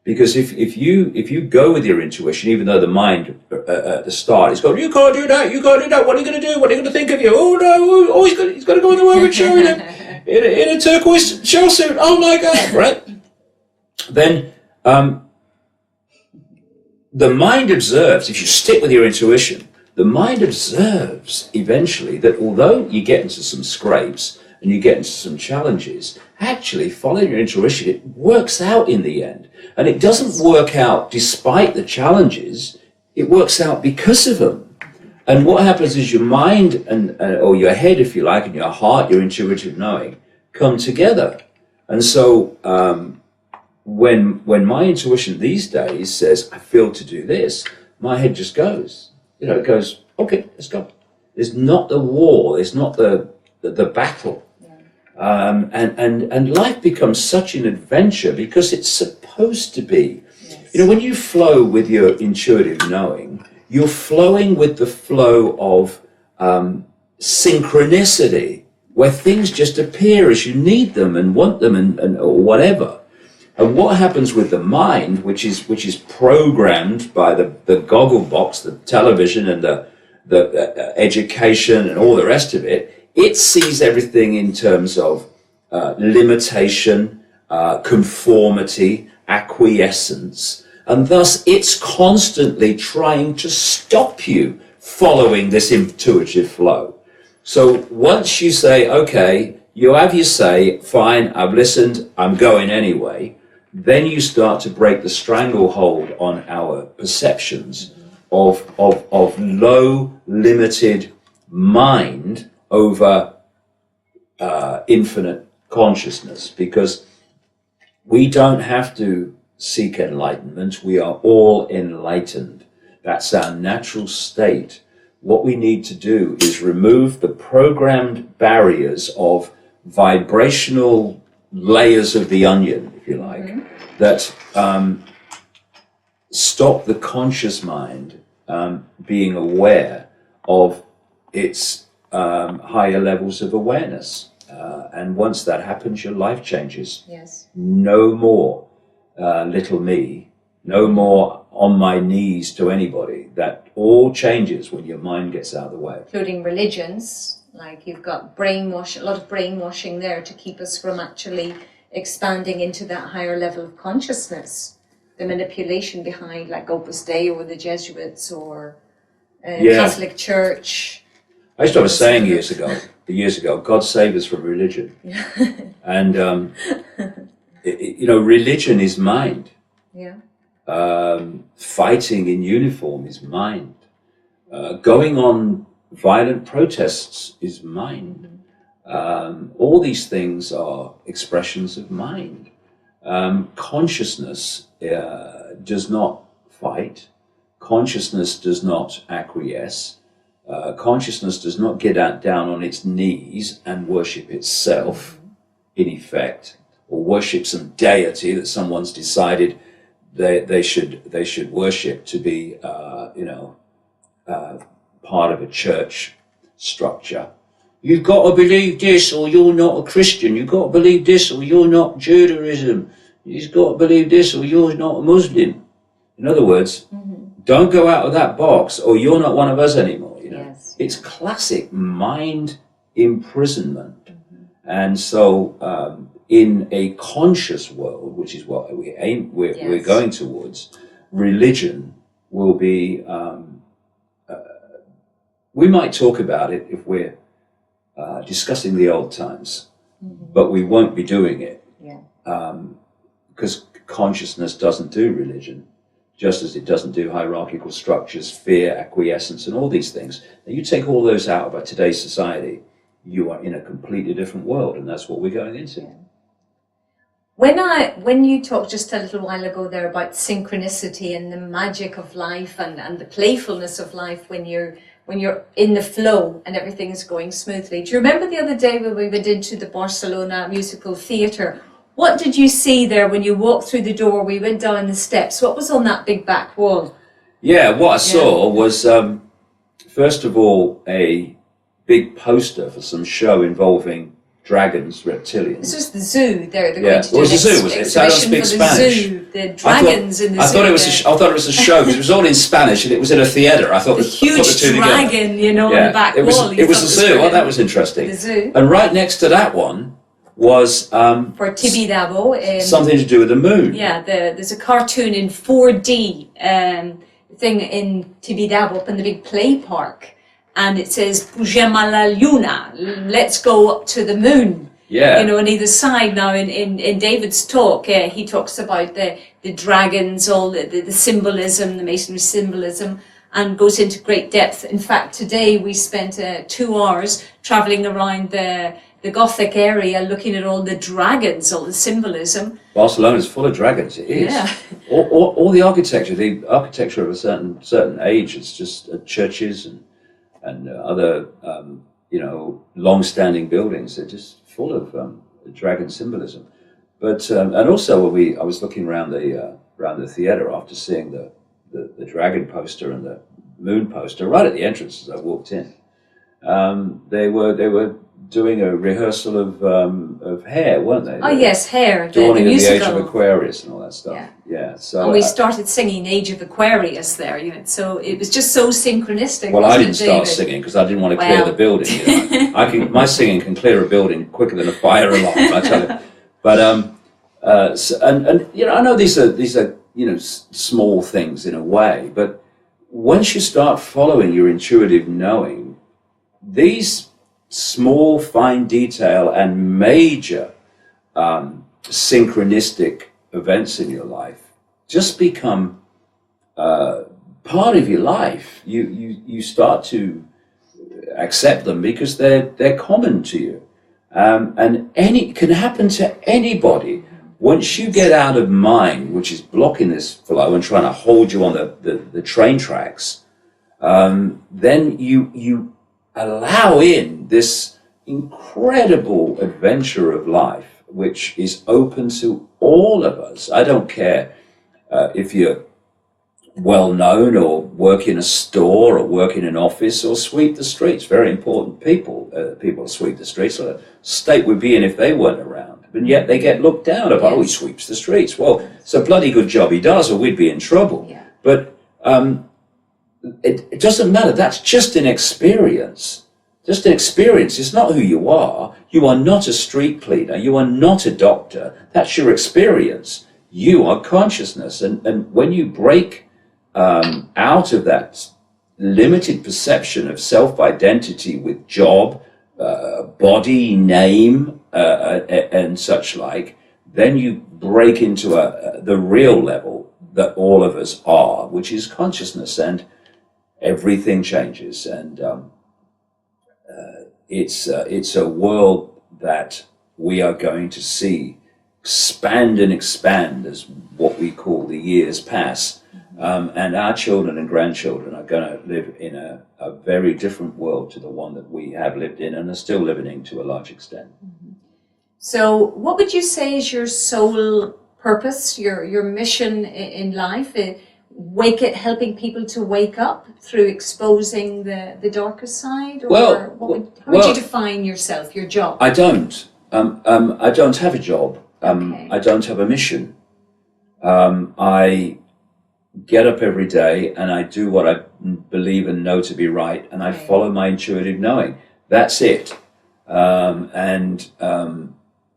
Because if you go with your intuition, even though the mind at the start is going, you can't do that, what are you going to do, what are you going to think of you, oh no, he's got to go in the Roman show in a turquoise shell suit, oh my God, right? Then the mind observes, if you stick with your intuition, the mind observes eventually that although you get into some scrapes and you get into some challenges, actually following your intuition, it works out in the end. And it doesn't work out despite the challenges, it works out because of them. And what happens is your mind or your head, if you like, and your heart, your intuitive knowing, come together. And so when my intuition these days says, I feel to do this, my head just goes. It goes, okay, let's go. There's not the war, there's not the battle. And life becomes such an adventure because it's supposed to be. Yes. When you flow with your intuitive knowing, you're flowing with the flow of synchronicity, where things just appear as you need them and want them and or whatever. And what happens with the mind, which is programmed by the goggle box, the television and the education and all the rest of it, it sees everything in terms of limitation, conformity, acquiescence, and thus it's constantly trying to stop you following this intuitive flow. So once you say, okay, you have your say, fine, I've listened, I'm going anyway. Then you start to break the stranglehold on our perceptions of low, limited mind over infinite consciousness, because we don't have to seek enlightenment. We are all enlightened. That's our natural state. What we need to do is remove the programmed barriers of vibrational layers of the onion, if you like, that stop the conscious mind being aware of its higher levels of awareness. And once that happens, your life changes. Yes. No more little me, no more on my knees to anybody. That all changes when your mind gets out of the way. Including religions, like you've got brainwash, a lot of brainwashing there to keep us from actually expanding into that higher level of consciousness. The manipulation behind, like Opus Dei or the Jesuits or Catholic Church. I used to have a saying years ago, God save us from religion. And, religion is mind. Yeah. Fighting in uniform is mind. Going on violent protests is mind. All these things are expressions of mind. Consciousness does not fight. Consciousness does not acquiesce. Consciousness does not get down on its knees and worship itself, in effect, or worship some deity that someone's decided they should worship to be, part of a church structure. You've got to believe this or you're not a Christian. You've got to believe this or you're not Judaism. You've got to believe this or you're not a Muslim. In other words, don't go out of that box or you're not one of us anymore. Yes. It's classic mind imprisonment. And so in a conscious world, which is what we're going towards, religion will be, we might talk about it if we're discussing the old times, but we won't be doing it because consciousness doesn't do religion, just as it doesn't do hierarchical structures, fear, acquiescence, and all these things. Now, you take all those out of today's society, you are in a completely different world, and that's what we're going into. When you talked just a little while ago there about synchronicity and the magic of life and the playfulness of life when you're in the flow and everything is going smoothly. Do you remember the other day when we went into the Barcelona musical theatre? What did you see there when you walked through the door? We went down the steps. What was on that big back wall? Yeah, what I saw was, first of all, a big poster for some show involving dragons, reptilians. This was the zoo there. They're going to do it was the zoo, was it? It sounded speak Spanish. Zoo, the dragons in the zoo. I thought it was a show because it was all in Spanish and it was in a theatre. I thought the huge dragon, on the back wall. It was the zoo. Oh, that was interesting. The zoo. And right next to that one was for Tibidabo. Something to do with the moon. Yeah, there's a cartoon in 4D thing in Tibidabo up in the big play park. And it says, Pugem a la luna, let's go up to the moon. Yeah. On either side now. In David's talk, he talks about the dragons, all the symbolism, the masonry symbolism, and goes into great depth. In fact, today we spent 2 hours traveling around the Gothic area looking at all the dragons, all the symbolism. Barcelona is full of dragons, it is. Yeah. All the architecture of a certain age, it's just churches and other, long-standing buildings. They're just full of dragon symbolism. But and also when I was looking around the theatre after seeing the dragon poster and the moon poster right at the entrance as I walked in. They were doing a rehearsal of Hair, weren't they? Oh yes, Hair, Dawning the of the Age musical. of Aquarius and all that stuff. Yeah. So and we started singing Age of Aquarius there, so it was just so synchronistic. Well, I didn't David? start singing because I didn't want to clear the building. My singing can clear a building quicker than a fire alarm, I tell you. But I know these are small things in a way, but once you start following your intuitive knowing, these small, fine detail and major synchronistic events in your life just become part of your life. You start to accept them because they're common to you, and it can happen to anybody. Once you get out of mind, which is blocking this flow and trying to hold you on the train tracks, then you allow in this incredible adventure of life, which is open to all of us. I don't care if you're well known or work in a store or work in an office or sweep the streets. Very important people sweep the streets. A state would be in if they weren't around. And yet they get looked down upon. Oh, he sweeps the streets. Well, it's a bloody good job he does, or we'd be in trouble. Yeah. But it doesn't matter. That's just an experience. Just an experience. It's not who you are. You are not a street cleaner. You are not a doctor. That's your experience. You are consciousness. And when you break out of that limited perception of self-identity with job, body, name, and such like, then you break into the real level that all of us are, which is consciousness, and everything changes. And it's a world that we are going to see expand and expand as what we call the years pass. And our children and grandchildren are going to live in a very different world to the one that we have lived in and are still living in to a large extent. Mm-hmm. So what would you say is your sole purpose, your mission in life? Helping people to wake up through exposing the darker side? Or how would you define yourself, your job? I don't. I don't have a job. Okay. I don't have a mission. I get up every day and I do what I believe and know to be right, and I follow my intuitive knowing. That's it.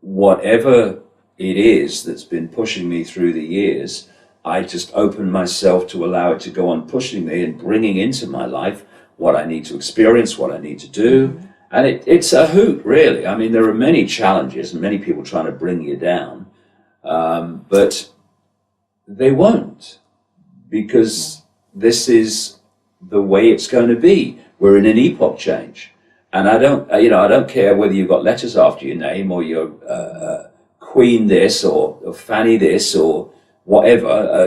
Whatever it is that's been pushing me through the years, I just open myself to allow it to go on pushing me and bringing into my life what I need to experience, what I need to do. Mm-hmm. And it's a hoot, really. I mean, there are many challenges and many people trying to bring you down, but they won't, because this is the way it's going to be. We're in an epoch change. And I don't care whether you've got letters after your name, or you're Queen this, or Fanny this, or whatever,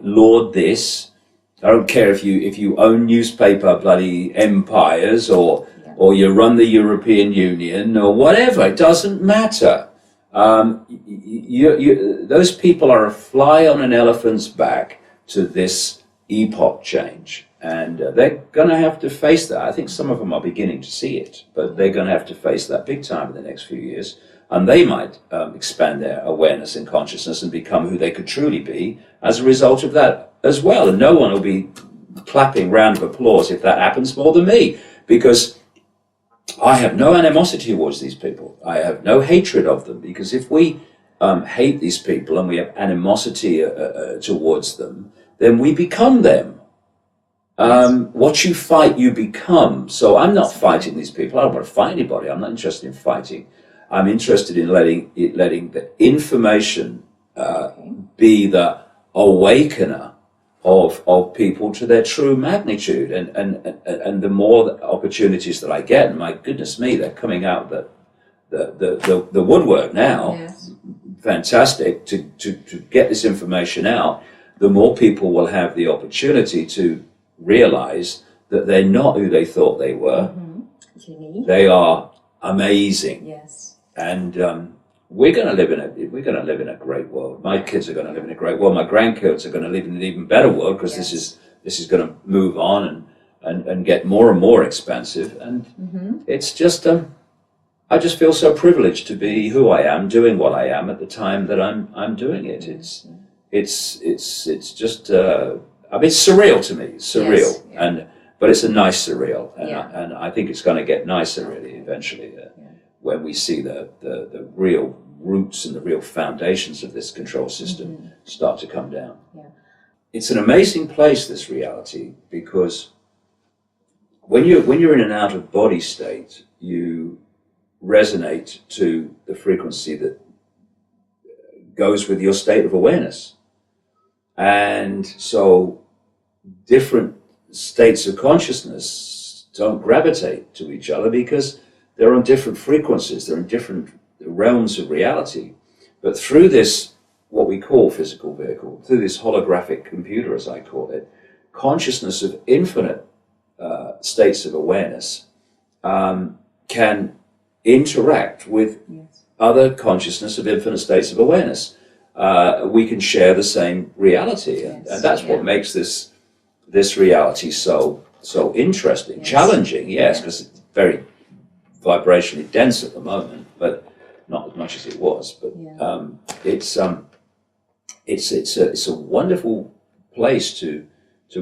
Lord this. I don't care if you own newspaper bloody empires, or you run the European Union, or whatever. It doesn't matter. Those people are a fly on an elephant's back to this epoch change. And they're going to have to face that. I think some of them are beginning to see it, but they're going to have to face that big time in the next few years. And they might expand their awareness and consciousness and become who they could truly be as a result of that as well. And no one will be clapping round of applause if that happens more than me, because I have no animosity towards these people. I have no hatred of them, because if we hate these people and we have animosity towards them, then we become them. What you fight, you become. So I'm not fighting these people. I don't want to fight anybody. I'm not interested in fighting. I'm interested in letting the information be the awakener of people to their true magnitude. And the more opportunities that I get, and my goodness me, they're coming out the woodwork now. Yes. Fantastic to get this information out. The more people will have the opportunity to realize that they're not who they thought they were. Mm-hmm. They are amazing. Yes. And we're going to live in a great world. My kids are going to live in a great world. My grandkids are going to live in an even better world, because this is going to move on and get more and more expansive. And it's just I just feel so privileged to be who I am, doing what I am at the time that I'm doing it. It's just it's surreal to me. It's surreal. Yes. But it's a nice surreal, and I think it's going to get nicer really eventually, when we see the real roots and the real foundations of this control system start to come down. Yeah. It's an amazing place, this reality, because when you're in an out of body state, you resonate to the frequency that goes with your state of awareness. And so different states of consciousness don't gravitate to each other because they're on different frequencies, they're in different realms of reality. But through this, what we call physical vehicle, through this holographic computer, as I call it, consciousness of infinite states of awareness can interact with other consciousness of infinite states of awareness. We can share the same reality, and that's what makes this reality so interesting, challenging, because it's very vibrationally dense at the moment, but not as much as it was. But it's a wonderful place to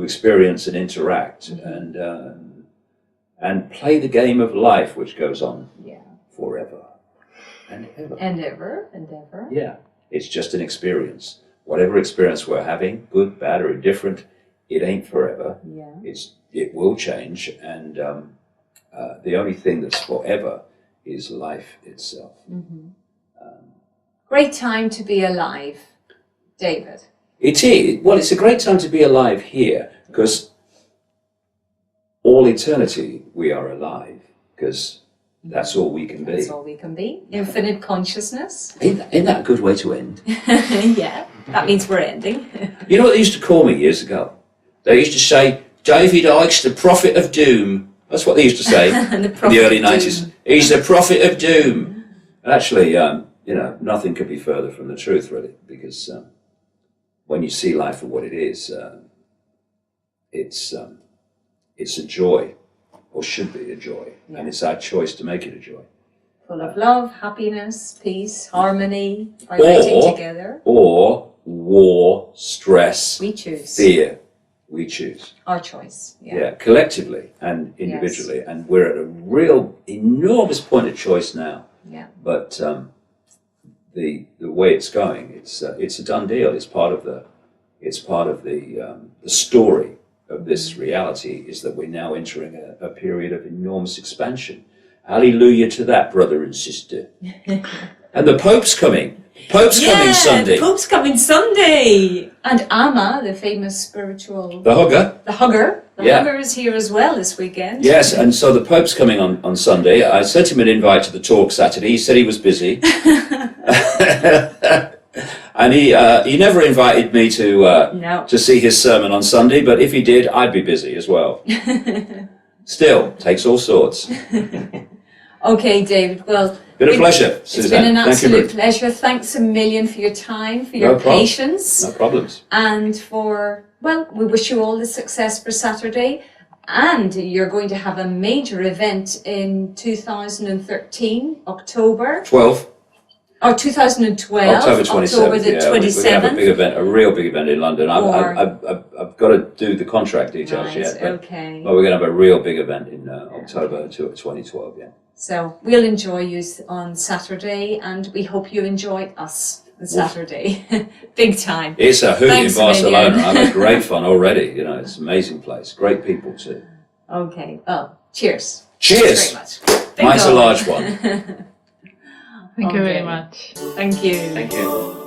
experience and interact and play the game of life, which goes on forever and ever. And ever. Yeah, it's just an experience. Whatever experience we're having, good, bad, or indifferent, it ain't forever. Yeah. It will change, and the only thing that's forever is life itself. Mm-hmm. Great time to be alive, David. It is. Well, it's a great time to be alive here, because all eternity we are alive, because that's all we can be. That's all we can be. Infinite consciousness. Ain't that a good way to end? Yeah, that means we're ending. You know what they used to call me years ago? They used to say, David Icke's the prophet of doom. That's what they used to say in the early 90s. He's the prophet of doom. And actually, nothing could be further from the truth, really, because when you see life for what it is, it's a joy, or should be a joy, and it's our choice to make it a joy. Full of love, happiness, peace, harmony, vibrating together. Or war, stress, We choose. fear. We choose. Our choice. Yeah, collectively and individually, and we're at a real enormous point of choice now. Yeah. But the way it's going, it's a done deal. It's part of the story of this reality, is that we're now entering a period of enormous expansion. Hallelujah to that, brother and sister. And the Pope's coming. Coming Sunday. The Pope's coming Sunday. And Amma, the famous spiritual... The hugger. The hugger. The Yeah. hugger is here as well this weekend. Yes, and so the Pope's coming on Sunday. I sent him an invite to the talk Saturday. He said he was busy. And he never invited me to see his sermon on Sunday, but if he did, I'd be busy as well. Still, takes all sorts. Okay, David, well... Been a pleasure, Suzanne. It's been an Thank you, absolute pleasure. Thanks a million for your time, for your patience. No problems. And we wish you all the success for Saturday. And you're going to have a major event in 2013, October. 12. Or 2012. October 27th. October the 27th. We're going to have a big event, a real big event in London. I've got to do the contract details yet. But, okay. But we're going to have a real big event in October 2012, So we'll enjoy you on Saturday, and we hope you enjoy us on Saturday. Big time. It's a hoot in Barcelona. I've had great fun already. It's an amazing place. Great people too. Okay. Well, cheers. Cheers. Thanks very much. Mine's a large one. Thank you very much. Thank you. Thank you.